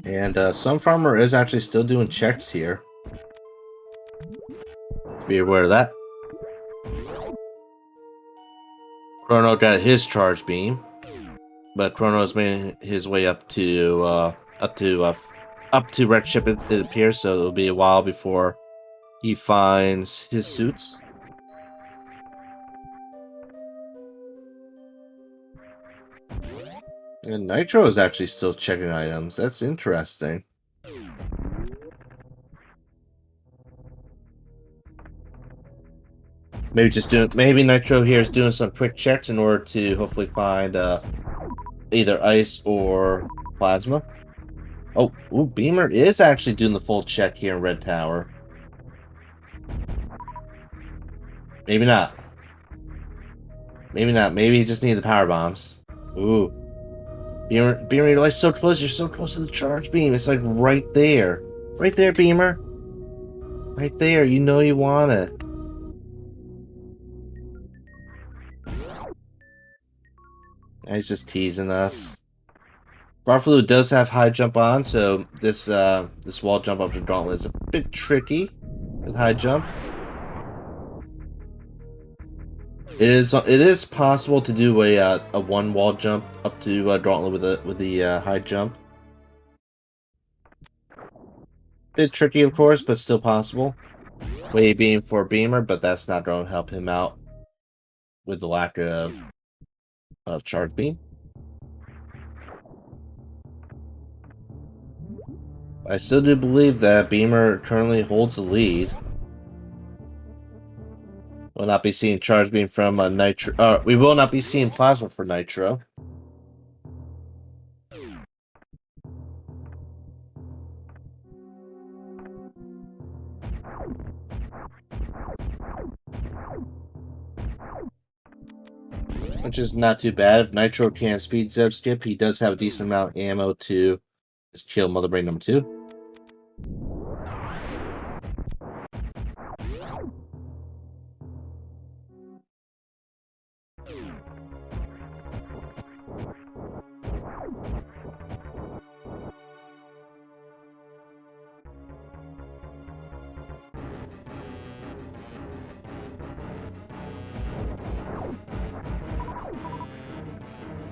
And Sun Farmer is actually still doing checks here. Be aware of that. Chrono got his Charge Beam, but Chrono's made his way up to Red Ship. It appears, so it'll be a while before he finds his suits. And Nitro is actually still checking items. That's interesting. Maybe Nitro here is doing some quick checks in order to hopefully find either ice or plasma. Oh, ooh, Beamer is actually doing the full check here in Red Tower. Maybe not. Maybe not. Maybe he just needs the power bombs. Ooh. Beamer, you're like so close. You're so close to the charge beam. It's like right there. Right there, Beamer. Right there. You know you want it. And he's just teasing us. Barfaloo does have high jump on, so this wall jump up to Gauntlet is a bit tricky with high jump. It is possible to do a one wall jump up to Gauntlet with the high jump. Bit tricky, of course, but still possible. Way beam for Beamer, but that's not going to help him out with the lack of charge beam. I still do believe that Beamer currently holds the lead. We'll not be seeing charge beam from Nitro. We will not be seeing plasma for Nitro. Which is not too bad. If Nitro can speed zip skip, he does have a decent amount of ammo to just kill Mother Brain number 2.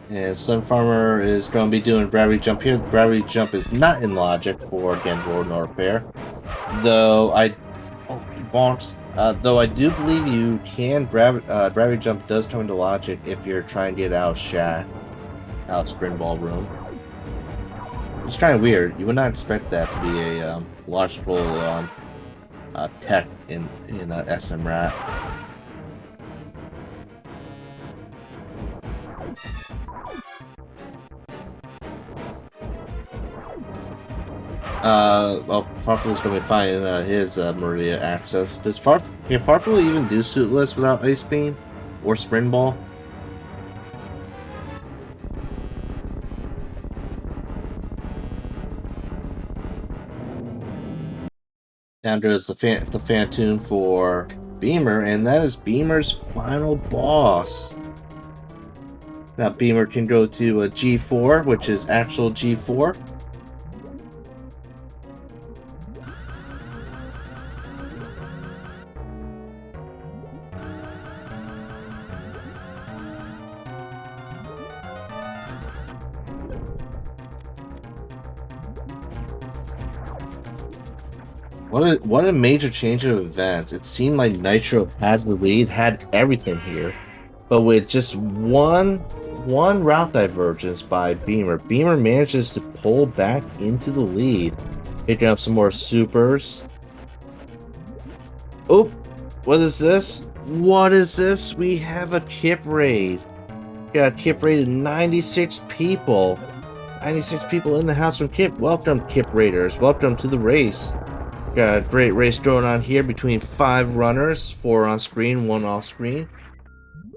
And Sun Farmer is going to be doing gravity jump here. The gravity jump is not in logic for Gambler nor Fair. Though I do believe you can gravity jump does come into logic if you're trying to get out of out of Spring Ball Room. It's kind of weird. You would not expect that to be a logical tech in SMRAT. Well, Farflu's gonna be finding his Maria access. Can Farflu even do suitless without Ice Beam or Spring Ball? Now there's the Phantoon for Beamer, and that is Beamer's final boss. Now Beamer can go to a G4, which is actual G4. What a major change of events. It seemed like Nitro had the lead, had everything here. But with just one route divergence by Beamer, Beamer manages to pull back into the lead, picking up some more supers. Oh, what is this? What is this? We have a Kip raid. Got a Kip raid of 96 people. 96 people in the house from Kip. Welcome, Kip Raiders. Welcome to the race. Got a great race going on here between 5 runners, 4 on screen, 1 off screen.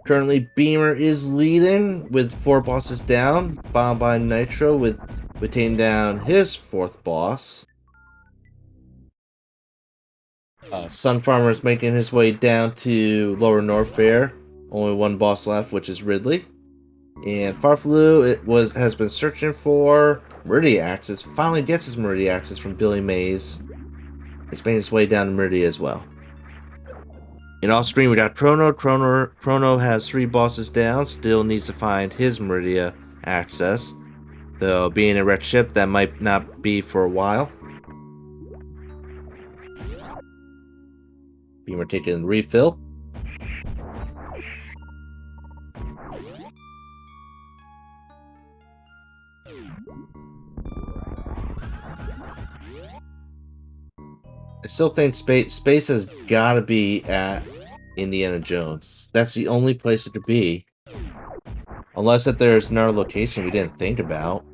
Currently, Beamer is leading with 4 bosses down, followed by Nitro with taking down his 4th boss. Sun Farmer is making his way down to Lower North Fair. Only 1 boss left, which is Ridley. And Farflu has been searching for Meridia Axis. Finally gets his Meridia Axis from Billy Mays. It's making his way down to Meridia as well. And off screen we got Chrono. Chrono has 3 bosses down. Still needs to find his Meridia access. Though being a red ship, that might not be for a while. Beamer taking refill. I still think space has got to be at Indiana Jones. That's the only place it could be. Unless that there's another location we didn't think about.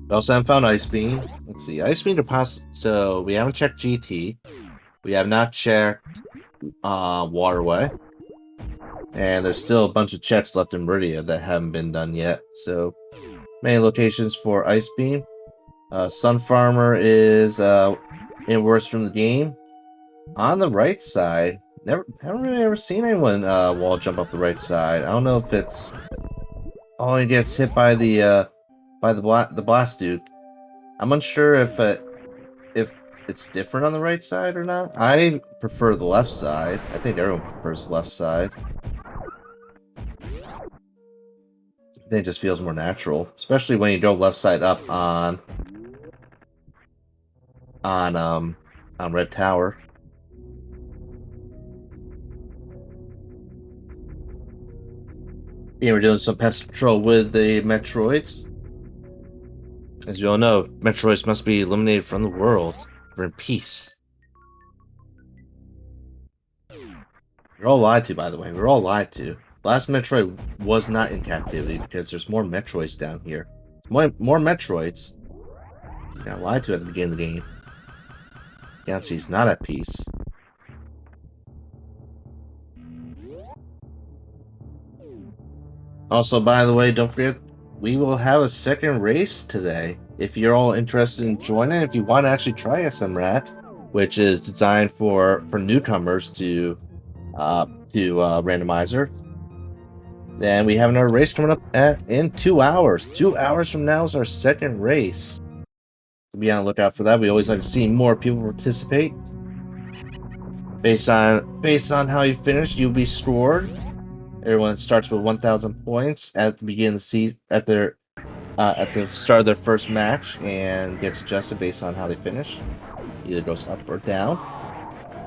We also haven't found Ice Beam. Let's see. Ice Beam deposit. So we haven't checked GT. We have not checked Waterway. And there's still a bunch of checks left in Meridia that haven't been done yet. So many locations for Ice Beam. Sun Farmer is in worst from the game. On the right side, haven't really ever seen anyone wall jump up the right side. I don't know if it's he gets hit by the blast duke. I'm unsure if it's different on the right side or not. I prefer the left side. I think everyone prefers the left side. I think it just feels more natural, especially when you go left side up on Red Tower. Yeah, we're doing some pest control with the Metroids. As you all know, Metroids must be eliminated from the world. We're in peace. We're all lied to, by the way. We're all lied to. Last Metroid was not in captivity because there's more Metroids down here. More Metroids. You got lied to at the beginning of the game. Galaxy's not at peace. Also, by the way, don't forget, we will have a second race today. If you're all interested in joining, if you want to actually try SMRAT, which is designed for newcomers to randomizer, then we have another race coming up in 2 hours. 2 hours from now is our second race. Be on the lookout for that. We always like to see more people participate. Based on how you finish, you'll be scored. Everyone starts with 1,000 points at the beginning of the season, at the start of their first match, and gets adjusted based on how they finish. Either goes up or down.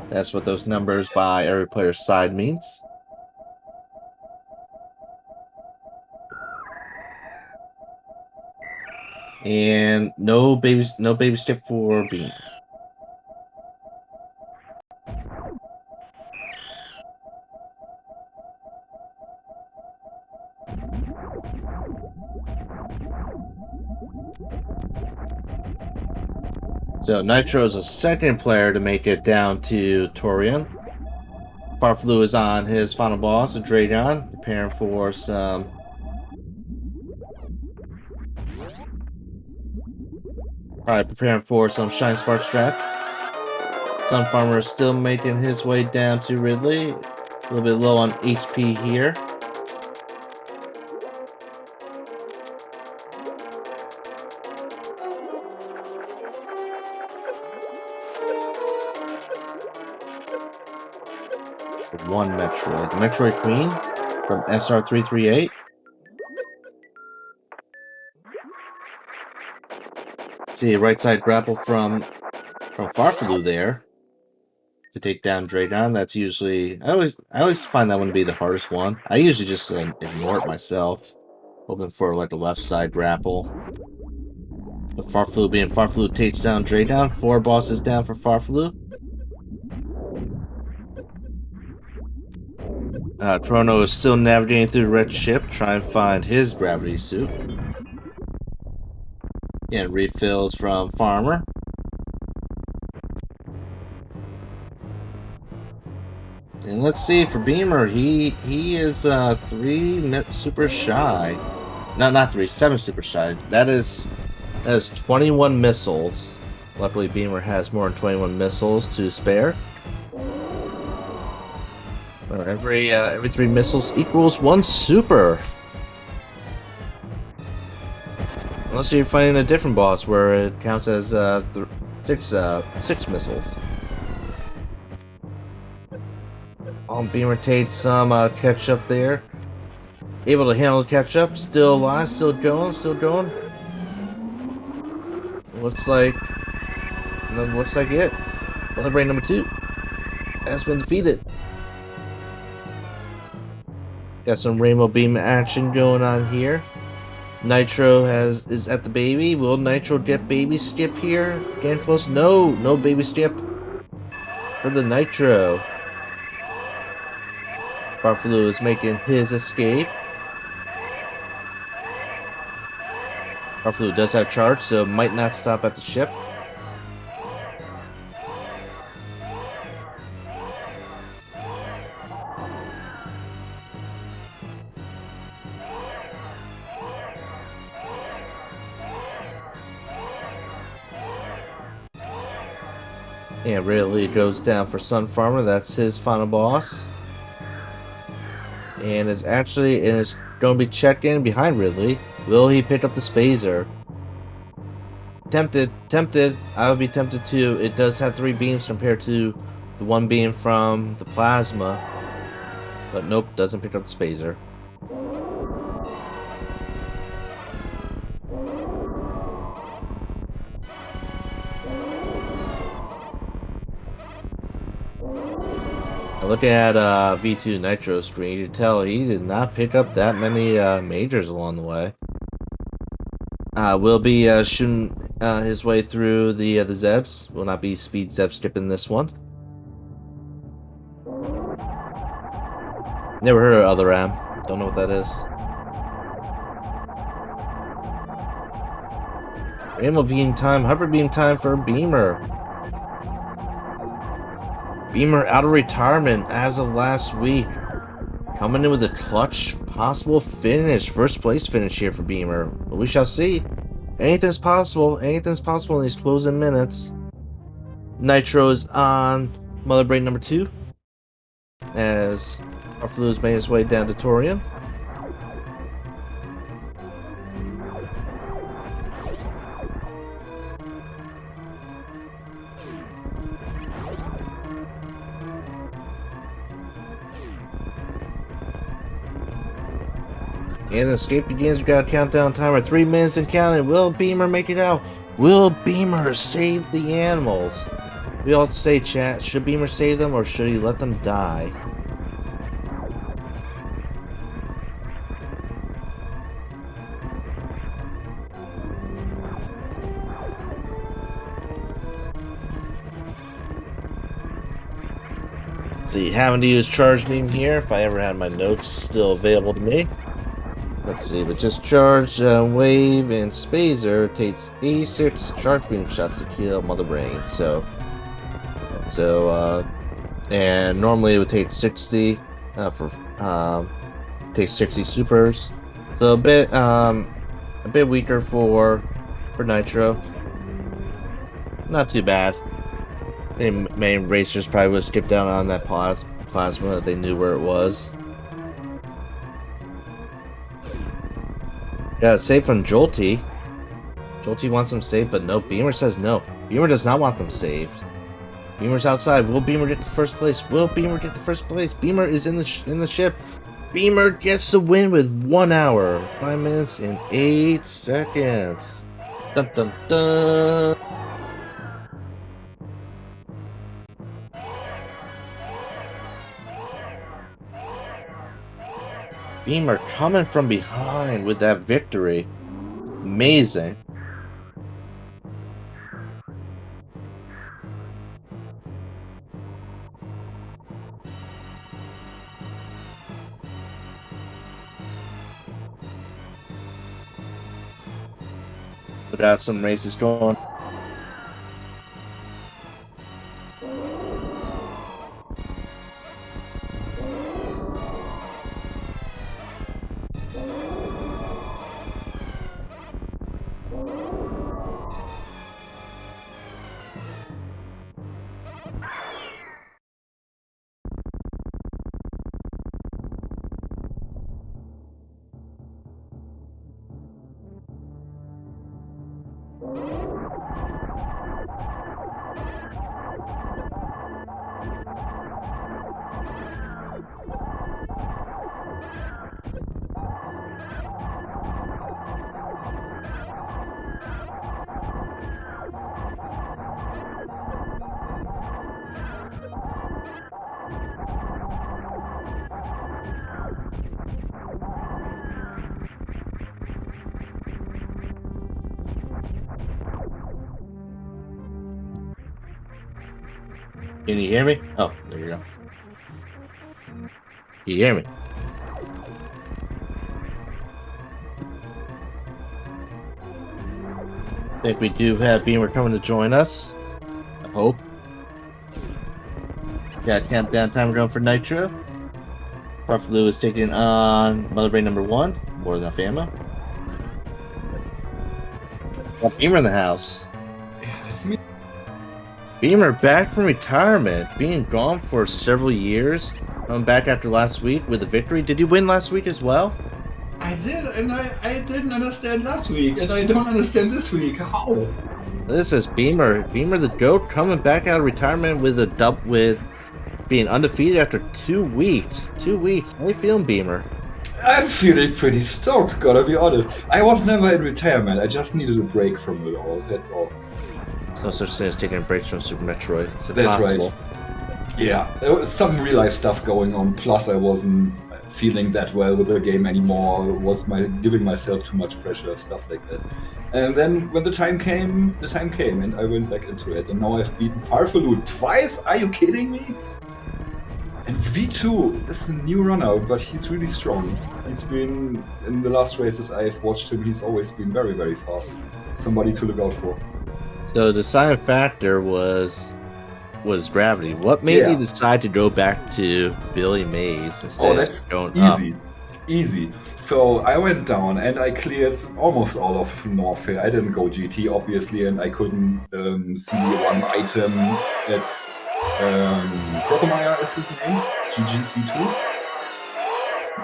That's what those numbers by every player's side means. And no baby skip for Beam. So Nitro is a second player to make it down to Torian. Farflu is on his final boss, Dragon, preparing for some. Alright, preparing for some Shine Spark strats. Sun Farmer is still making his way down to Ridley. A little bit low on HP here. One Metroid. Metroid Queen from SR338. See a right side grapple from Farfelu there to take down Dragon. That's usually I always find that one to be the hardest one. I usually just ignore it myself, hoping for like a left side grapple. But Farfelu being Farfelu takes down Dragon. 4 bosses down for Farfelu. Chrono is still navigating through the red ship, trying to find his gravity suit. And refills from Farmer. And let's see, for Beamer, he is 3 super shy. Not 3, 7 super shy. That is 21 missiles. Luckily, Beamer has more than 21 missiles to spare. Every 3 missiles equals 1 super. Unless you're fighting a different boss where it counts as 6 missiles. Beamer takes some catch-up there. Able to handle the catch-up. Still alive, still going. Looks like it. Celebrate number 2 has been defeated. Got some Rainbow Beam action going on here. Nitro is at the baby. Will Nitro get baby skip here? Getting close. No baby skip for the Nitro. Farfelu is making his escape. Farfelu does have charge, so might not stop at the ship. And Ridley goes down for Sun Farmer. That's his final boss. And it's going to be checked in behind Ridley. Will he pick up the Spazer? Tempted. I would be tempted too. It does have 3 beams compared to the 1 beam from the Plasma. But nope, doesn't pick up the Spazer. Looking at V2 Nitro screen, you can tell he did not pick up that many majors along the way. Will be shooting his way through the Zebs. Will not be speed Zeb skipping this one. Never heard of Other Ram. Don't know what that is. Rainbow Beam time, Hover Beam time for Beamer. Beamer out of retirement as of last week. Coming in with a clutch possible finish. First place finish here for Beamer. But we shall see. Anything's possible. Anything's possible in these closing minutes. Nitro's on Mother Brain number 2. As Farfelu's made his way down to Torian. And the escape begins. We've got a countdown timer, 3 minutes and counting. Will Beamer make it out? Will Beamer save the animals? We all say, chat, should Beamer save them or should he let them die? See, having to use charge beam here if I ever had my notes still available to me. Let's see, but just charge, wave, and spazer takes 86 charge beam shots to kill Mother Brain. And normally it would take 60 for takes 60 supers, so a bit weaker for Nitro. Not too bad. The main racers probably would skip down on that plasma if they knew where it was. Yeah, save from Jolty. Jolty wants them saved, but no, Beamer says no. Beamer does not want them saved. Beamer's outside. Will Beamer get the first place? Will Beamer get the first place? Beamer is in the ship. Beamer gets the win with 1 hour, 5 minutes, and 8 seconds. Dun dun dun. Beamer coming from behind with that victory. Amazing. We got some races going. Can you hear me? Oh, there you go. Can you hear me? I think we do have Beamer coming to join us. I hope. Got countdown timer going for Nitro. Farflu is taking on Mother Brain number 1. More than enough ammo. Got Beamer in the house.
Yeah, that's me.
Beamer back from retirement, being gone for several years. Coming back after last week with a victory. Did you win last week as well?
I did, and I didn't understand last week, and I don't understand this week. How?
This is Beamer the GOAT, coming back out of retirement with with being undefeated after 2 weeks. 2 weeks. How you feeling, Beamer?
I'm feeling pretty stoked, gotta be honest. I was never in retirement, I just needed a break from it all, that's all.
No such thing as taking a break from Super Metroid. It's
That's
impossible.
right. Yeah, there was some real life stuff going on, plus I wasn't feeling that well with the game anymore, giving myself too much pressure, stuff like that. And then when the time came, and I went back into it, and now I've beaten Farfelu twice? Are you kidding me? And V2 is a new runner, but he's really strong. He's been, in the last races I've watched him, he's always been very, very fast. Somebody to look out for.
So the deciding factor was gravity. What made you decide to go back to Billy Mays instead
that's
of going
easy.
up?
Easy. So I went down and I cleared almost all of Norfair. I didn't go GT, obviously, and I couldn't see one item at Crocomire is his name, GG's V2.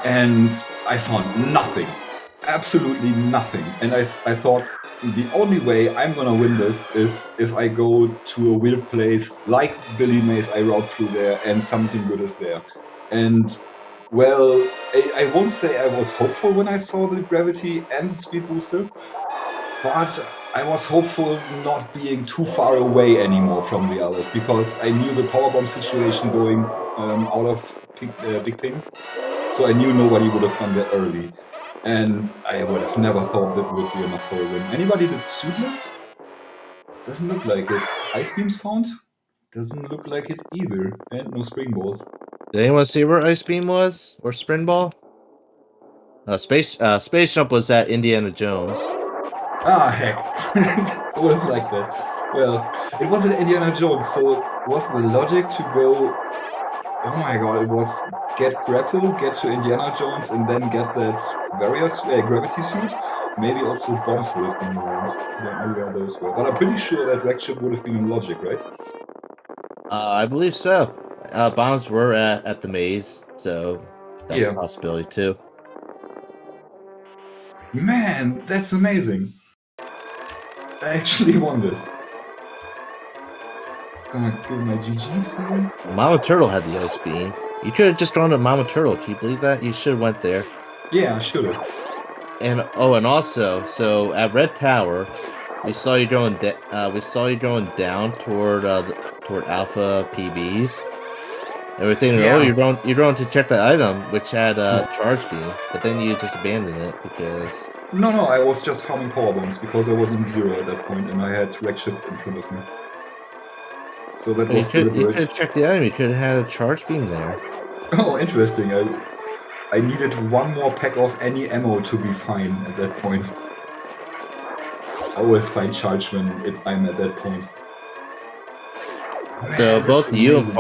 And I found nothing. Absolutely nothing. And I thought, the only way I'm gonna win this is if I go to a weird place like Billy Mays, I route through there and something good is there. And well, I won't say I was hopeful when I saw the gravity and the speed booster, but I was hopeful not being too far away anymore from the others, because I knew the powerbomb situation going out of Big Pink, so I knew nobody would have gone there early. And I would have never thought that would be enough for a win. Anybody that's suitless? Doesn't look like it. Ice beams found? Doesn't look like it either. And no spring balls.
Did anyone see where Ice Beam was? Or Spring Ball? Space Jump was at Indiana Jones.
Ah, heck. I would have liked that. Well, it wasn't Indiana Jones, so was the logic to go. Oh my god, it was get grapple, get to Indiana Jones, and then get that gravity suit. Maybe also bombs would have been around. I don't know where those were, but I'm pretty sure that wreck ship would have been in logic, right?
I believe so. Bombs were at the maze, so that's a
Yeah.
possibility too.
Man, that's amazing. I actually won this. Gonna give my GGs here.
Mama Turtle had the ice beam. You could have just gone to Mama Turtle. Can you believe that? You should have went there.
Yeah, I should have.
And and also, so at Red Tower, we saw you going down toward Alpha PBs. And we're thinking, oh,
Yeah.
you're going to check the item, which had a charge beam, but then you just abandoned it because
No, I was just farming power bombs because I was in zero at that point and I had wreck ship in front of me. So that was
you could
deliberate.
have checked the item. You could have had a charge beam there.
Oh, interesting. I needed one more pack of any ammo to be fine at that point. I always find charge when I'm at that point.
So
Man, that's amazing.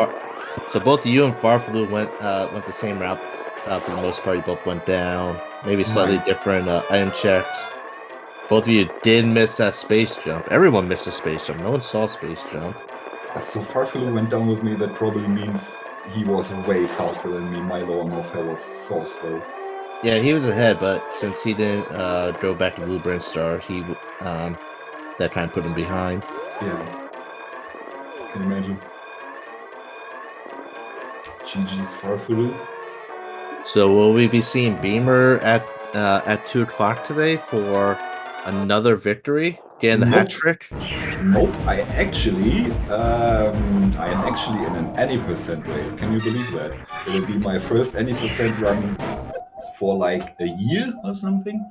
both you and Farflu went the same route. For the most part, you both went down. Maybe slightly
Nice.
different item checks. Both of you did miss that space jump. Everyone missed a space jump. No one saw space jump.
So Farfalu went down with me. That probably means he was way faster than me. My lower warfare was so slow.
Yeah, he was ahead, but since he didn't go back to Blue Brand Star, that kind of put him behind.
Yeah. Can you imagine? GG's Farfalu.
So will we be seeing Beamer at 2 o'clock today for another victory? Getting the hat
Nope.
trick?
Nope. I am actually in an any percent race. Can you believe that? It'll be my first any percent run for like a year or something.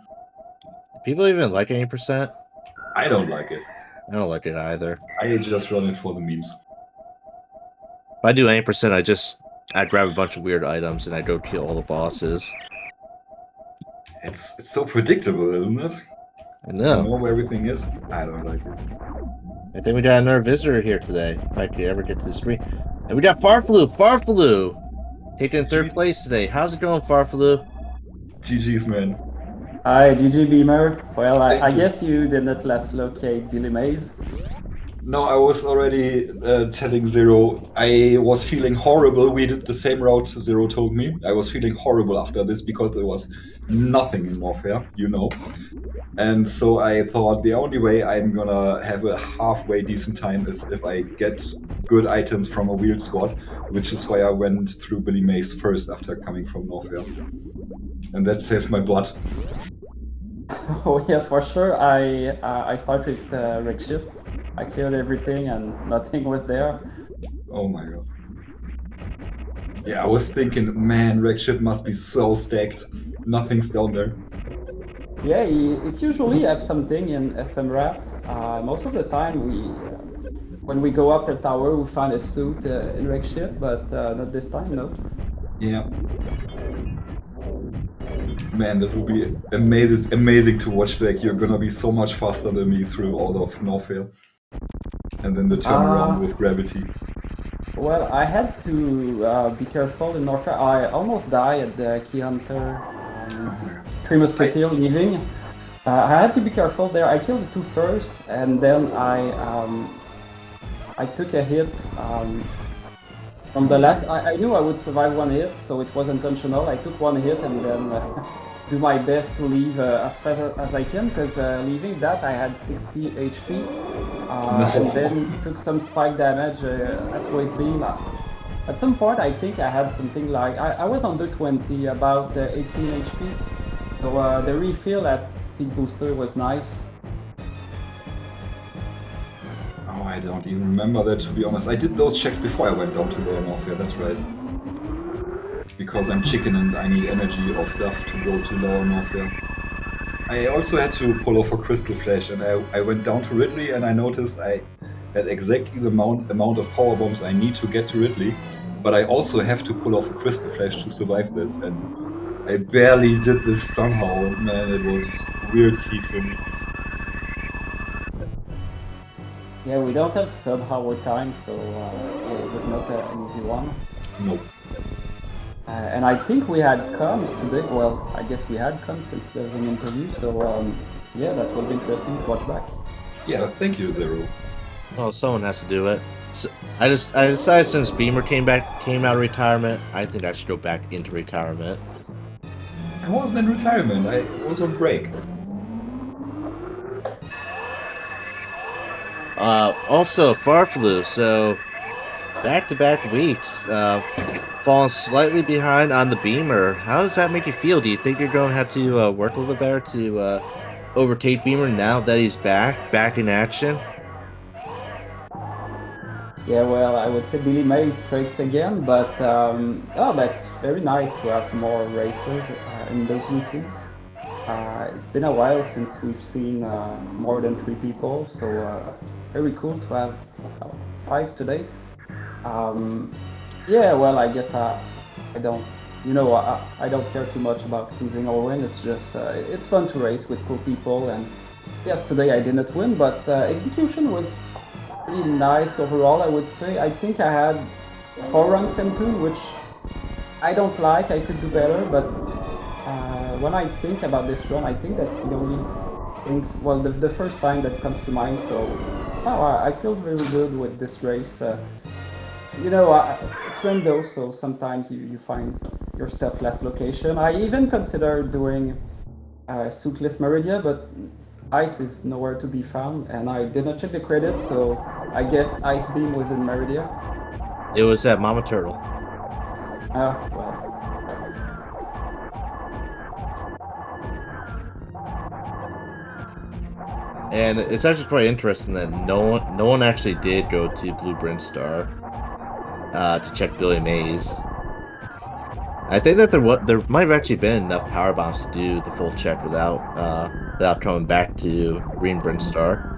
People even like 80%?
I don't like it.
I don't like it either.
I just run it for the memes.
If I do 80%, I grab a bunch of weird items and I go kill all the bosses.
It's so predictable, isn't it?
I
You
know.
know where everything is. I don't like it.
I think we got another visitor here today. If I could ever get to the screen. And we got Farfaloo! Farfaloo! Taking third place today. How's it going, Farfaloo?
GG's, man.
Hi, GG Beamer. Well, I
Thank you.
guess you did not last locate Billy Mays.
No, I was already telling Zero. I was feeling horrible. We did the same route Zero told me. I was feeling horrible after this because there was nothing in warfare, you know. And so I thought the only way I'm gonna have a halfway decent time is if I get good items from a weird squad, which is why I went through Billy Mays first after coming from Norfair. And that saved my butt.
Oh yeah, for sure. I started Rick Ship. I killed everything and nothing was there.
Oh my god. Yeah, I was thinking, man, wreck ship must be so stacked. Nothing's down there.
Yeah, it usually have something in SMRAT. Most of the time, when we go up a tower, we find a suit in Rick Ship, but not this time, no.
Yeah. Man, this will be amazing to watch back. You're gonna be so much faster than me through all of Norfair. And then the turnaround with gravity.
Well, I had to be careful in Norfair. I almost died at the Key Hunter Three Musketeer leaving. I had to be careful there. I killed the two first, and then I took a hit from the last. I knew I would survive one hit, so it was intentional. I took one hit and then do my best to leave as fast as I can, because leaving that I had 60 HP, and then took some spike damage at wave beam. At some point, I think I had something like I was under 20, about 18 HP. So the refill at speed booster was nice.
Oh, I don't even remember that, to be honest. I did those checks before I went down to lower Norfair, that's right. Because I'm chicken and I need energy or stuff to go to lower Norfair. I also had to pull off a Crystal Flash, and I went down to Ridley and I noticed I had exactly the amount of power bombs I need to get to Ridley, but I also have to pull off a Crystal Flash to survive this, and I barely did this somehow. Man, it was a weird seat for me.
Yeah, we don't have sub-hour time, so yeah, it was not an easy one.
Nope.
And I think we had comms today. Well, I guess we had comms since there's an interview, so yeah, that will be interesting to watch back.
Yeah, thank you, Zero.
Oh, someone has to do it. So, I decided since Beamer came out of retirement, I think I should go back into retirement.
I wasn't in retirement. I was on break.
Also Farflu. So back-to-back weeks, falling slightly behind on the Beamer. How does that make you feel? Do you think you're going to have to work a little bit better to overtake Beamer now that he's back in action?
Yeah, well, I would say Billy May strikes again, but oh, that's very nice to have more racers in those new teams. It's been a while since we've seen more than 3 people, so very cool to have 5 today. Yeah, well, I guess I don't, I don't care too much about losing or win. It's just it's fun to race with cool people, and yes, today I didn't win, but execution was pretty nice overall. I would say. I think I had 4 run Fentune, which I don't like. I could do better, but when I think about this run, I think that's the only things. Well, the first time that comes to mind. So, I feel really good with this race. It's random, so sometimes you find your stuff less location. I even considered doing Suitless Meridia, but Ice is nowhere to be found, and I did not check the credits, so I guess Ice Beam was in Meridia.
It was at Mama Turtle.
Well.
And it's actually quite interesting that no one actually did go to Blue Brinstar to check Billy Mays. I think that there might have actually been enough power bombs to do the full check without coming back to Green Brinstar.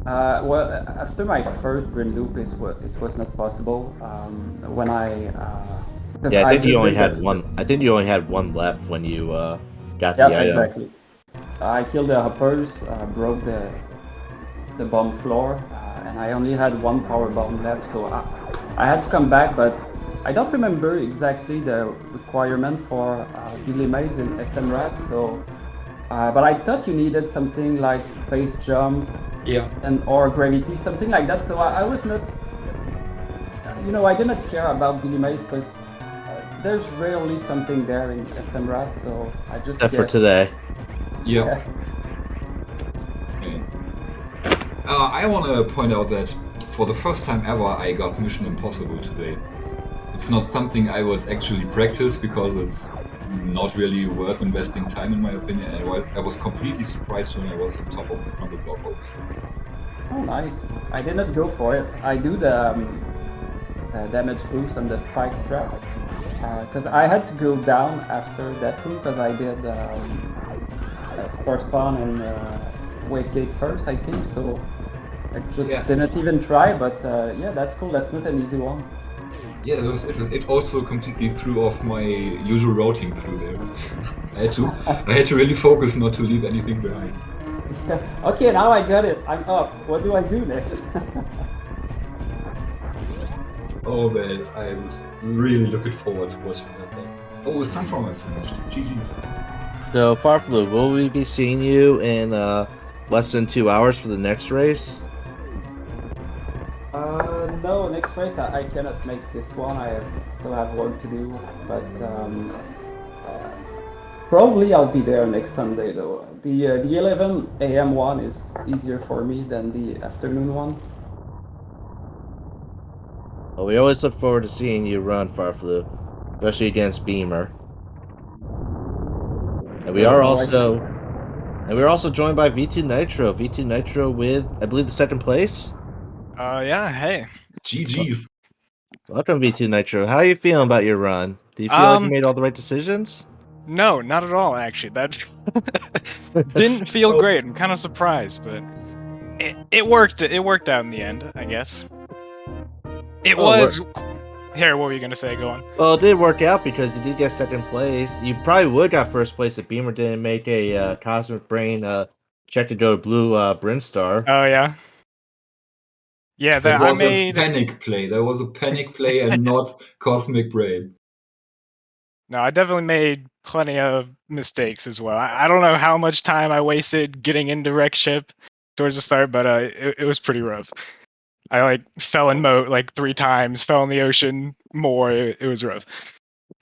Well, after my first Bryn loop, it was not possible. When I
Yeah, I think you
just
only
did
had one. I think you only had one left when you got the
Yeah,
item.
exactly. I killed the hoppers, broke the bomb floor, and I only had 1 power bomb left, so I had to come back, but I don't remember exactly the requirement for Billy Mays in SMRAT, so but I thought you needed something like space jump or gravity, something like that, so I was not, I didn't care about Billy Mays because there's rarely something there in SMRAT, so I just
Except for today.
Yeah. I want to point out that for the first time ever, I got Mission Impossible today. It's not something I would actually practice because it's not really worth investing time, in my opinion. And I was completely surprised when I was on top of the crumble block holes.
Oh, nice. I did not go for it. I do the damage boost on the spike strat because I had to go down after that room because I did Spore Spawn and Wave Gate first, I think. So I just didn't even try, but yeah, that's cool. That's not an easy one.
Yeah, it also completely threw off my usual routing through there. I had to really focus not to leave anything behind.
Okay, now I got it. I'm up. What do I do next?
Oh man, I was really looking forward to watching that thing. Oh, Sunfarmer is finished. GG's.
So, Farflu, will we be seeing you in less than 2 hours for the next race?
No, next race I cannot make this one. I still have work to do, but probably I'll be there next Sunday though. The 11 a.m. one is easier for me than the afternoon one.
Well, we always look forward to seeing you run, Farflu, especially against Beamer. And we are also joined by V2 Nitro. V2 Nitro with, I believe, the second place.
Yeah, hey.
GG's.
Welcome, V2 Nitro. How are you feeling about your run? Do you feel like you made all the right decisions?
No, not at all, actually. That didn't feel great. I'm kind of surprised, but it worked. It worked out in the end, I guess. It was Here, what were you gonna say? Go on.
Well, it did work out because you did get second place. You probably would got first place if Beamer didn't make a Cosmic Brain check to go to Blue Brinstar.
Oh yeah. Yeah,
That
that I
was a
made.
panic play. That was a panic play and not Cosmic Brain.
No, I definitely made plenty of mistakes as well. I don't know how much time I wasted getting into wreck ship towards the start, but it was pretty rough. I like fell in moat like 3 times, fell in the ocean more. It was rough.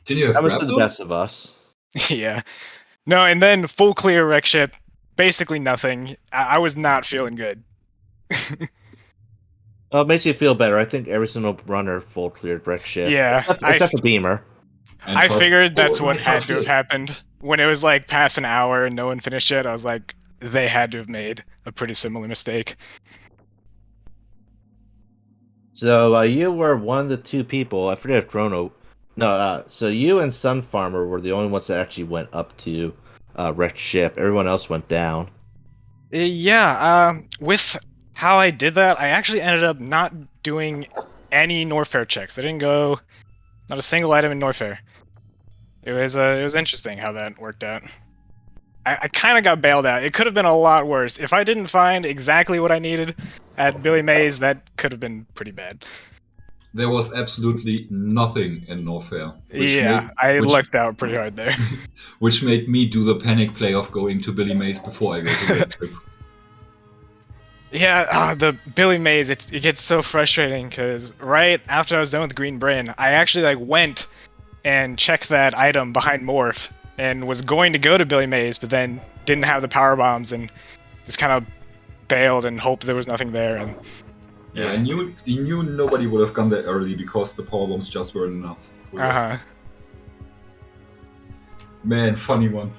Did you have
That was to the
grapple?
best of us.
Yeah. No, and then full clear wreck ship, basically nothing. I was not feeling good.
Well, it makes you feel better. I think every single runner full cleared wreck ship,
Yeah,
except for Beamer.
And
I
Far-
figured that's
Oh,
what
right,
had to have
Farflu.
happened. When it was like past an hour and no one finished yet, I was like, they had to have made a pretty similar mistake.
So you were one of the 2 people. I forget if Chrono. No, so you and Sun Farmer were the only ones that actually went up to wrecked ship. Everyone else went down.
Yeah, with how I did that, I actually ended up not doing any Norfair checks. I didn't go, not a single item in Norfair. It was interesting how that worked out. I kind of got bailed out. It could have been a lot worse. If I didn't find exactly what I needed at Billy Mays, that could have been pretty bad.
There was absolutely nothing in Norfair,
Yeah, I lucked out pretty hard there.
which made me do the panic play of going to Billy Mays before I go to Red Trip.
Yeah, the Billy Mays, it gets so frustrating because right after I was done with Green Bryn, I actually like went and checked that item behind Morph and was going to go to Billy Mays, but then didn't have the power bombs and just kind of bailed and hoped there was nothing there. And
Yeah, I knew nobody would have gone there early because the power bombs just weren't enough. Man, funny one.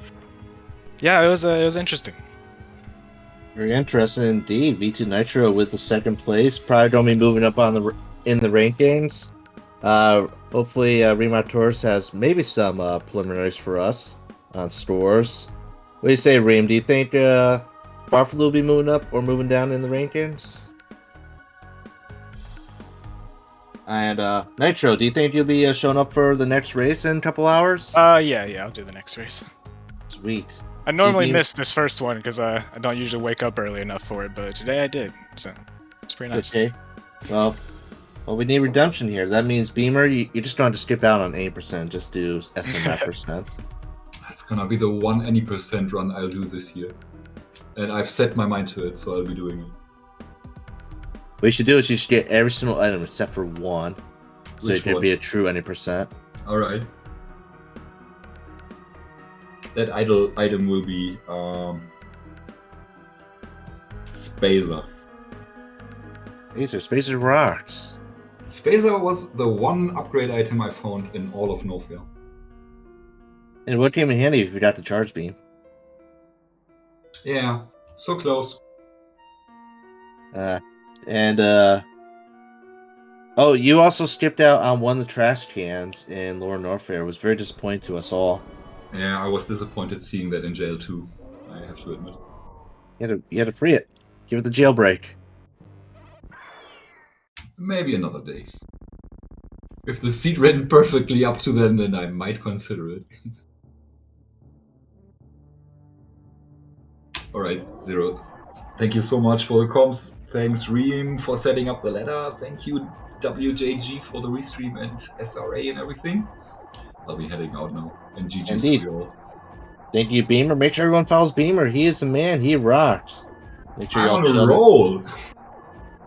Yeah, it was interesting.
Very interesting indeed. V2 Nitro with the second place. Probably going to be moving up in the rankings. Hopefully, Remar Tours has maybe some preliminaries for us on stores. What do you say, Reem? Do you think Farflu will be moving up or moving down in the rankings? And Nitro, do you think you'll be showing up for the next race in a couple hours?
Yeah, I'll do the next race.
Sweet.
I normally
you-
miss this first one because I don't usually wake up early enough for it, but today I did, so it's pretty nice.
Okay. Well, we need redemption here. That means Beamer, you just don't have to skip out on 80%. Just do SMRAT percent.
That's gonna be the one any percent run I'll do this year. And I've set my mind to it, so I'll be doing it.
What you should do is you should get every single item except for one. So
Which
it can
one?
be a true any percent.
Alright. That item will be Spacer.
Spacer rocks.
Spacer was the one upgrade item I found in all of Norfair.
And what came in handy if you got the charge beam?
Yeah, so close.
Oh, you also skipped out on one of the trash cans in Lower Norfair. It was very disappointing to us all.
Yeah, I was disappointed seeing that in jail too, I have to admit.
You had to free it. Give it the jailbreak.
Maybe another day. If the seat ran perfectly up to then I might consider it. Alright, Zero. Thank you so much for the comms. Thanks, Reem, for setting up the ladder. Thank you, WJG, for the restream and SRA and everything. I'll be heading out now. And GG's
Indeed.
to you all.
Thank you, Beamer. Make sure everyone follows Beamer. He is the man. He rocks. Make sure
I'm
y'all
on
chill.
a roll!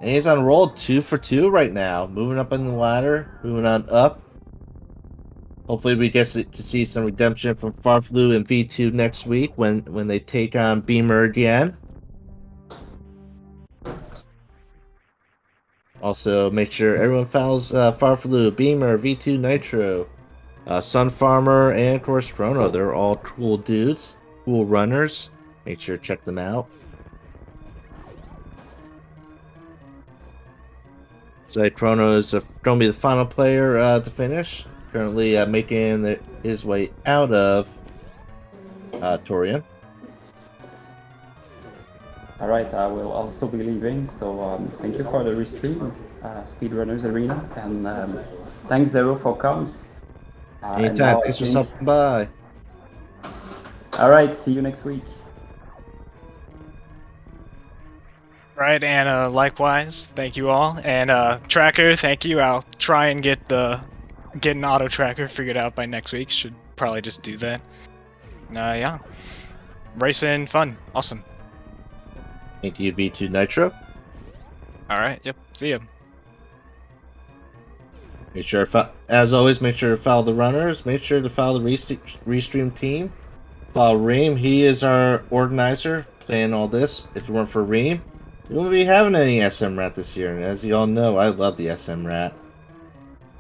And he's on roll 2 for 2 right now. Moving up on the ladder. Moving on up. Hopefully we get to see some redemption from Farflu and V2 next week when they take on Beamer again. Also, make sure everyone follows Farflu, Beamer, V2 Nitro, Sun Farmer, and of course Chrono. They're all cool dudes, cool runners. Make sure to check them out. So Chrono is going to be the final player to finish. Currently making his way out of Torian.
Alright, I will also be leaving, so thank you for the restream, Speedrunners Arena, and Thanks, Zero, for comms. And
Anytime.
now I
Thanks for
think.
stopping by.
All right, see you next week.
Right, and likewise, thank you all. And Tracker, thank you. I'll try and get an auto tracker figured out by next week. Should probably just do that. Yeah, racing fun, awesome.
Thank you, B2 Nitro.
All right, yep. See ya.
Make sure, as always, make sure to follow the runners. Make sure to follow the Restream team. Follow Reem. He is our organizer, planning all this. If it weren't for Reem, we wouldn't be having any SMRAT this year. And as you all know, I love the SMRAT.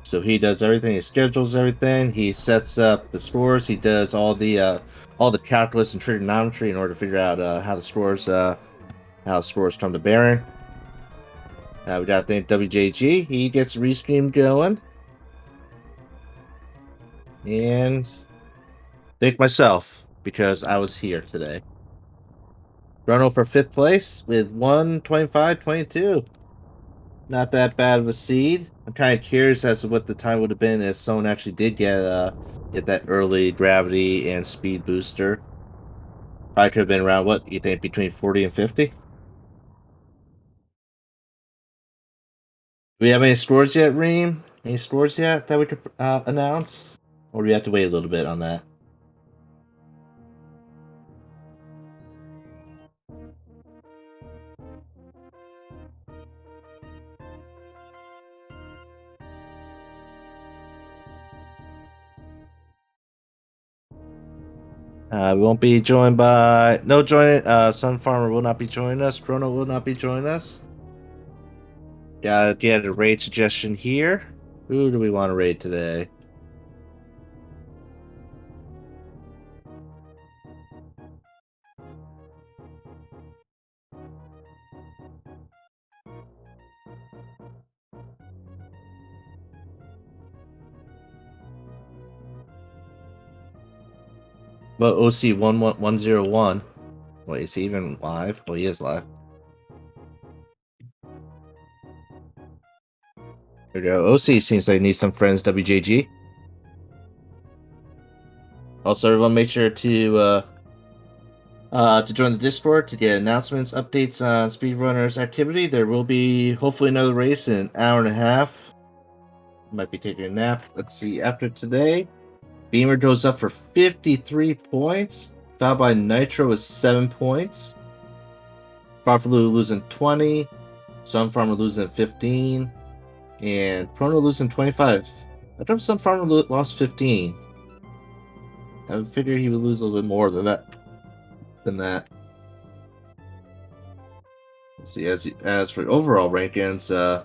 So he does everything. He schedules everything. He sets up the scores. He does all the calculus and trigonometry in order to figure out how the scores come to bearing. We got to thank WJG. He gets Restream going. And thank myself because I was here today. Bruno for 5th place with 1:25.22. Not that bad of a seed. I'm kind of curious as to what the time would have been if someone actually did get that early gravity and speed booster. Probably could have been around, what you think, between 40 and 50? Do we have any scores yet, Reem? Any scores yet that we could announce? Or do we have to wait a little bit on that? We won't be joined by Sun Farmer will not be joining us. Chrono will not be joining us. Get a raid suggestion here. Who do we want to raid today? Well, OC 11101. Wait, is he even live? Well, he is live. There we go. OC seems like he needs some friends, WJG. Also, everyone make sure to join the Discord to get announcements, updates on speedrunners activity. There will be hopefully another race in an hour and a half. Might be taking a nap. Let's see. After today, Beamer goes up for 53 points, followed by Nitro with 7 points. Farfaloo losing 20, Sunfarmer losing 15, and Prono losing 25. I thought Sunfarmer lost 15. I would figure he would lose a little bit more than that. Let's see. As for overall rankings,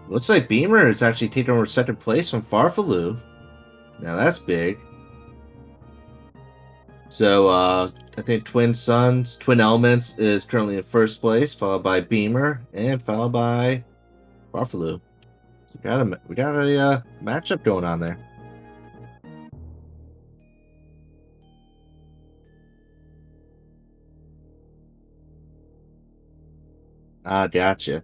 looks like Beamer is actually taking over 2nd place from Farfaloo. Now that's big. So I think Twin Elements is currently in 1st place, followed by Beamer, and followed by Farfaloo. So we got a matchup going on there. Gotcha.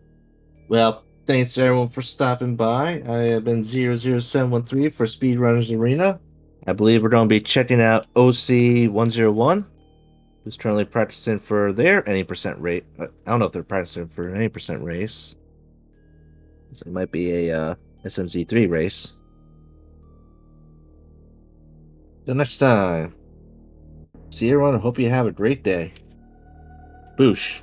Well, thanks everyone for stopping by. I have been 00713 for Speedrunners Arena. I believe we're going to be checking out OC 101, who's currently practicing for their any percent rate. I don't know if they're practicing for an any percent race. So it might be a SMZ3 race. Till next time. See you everyone. I hope you have a great day. Boosh.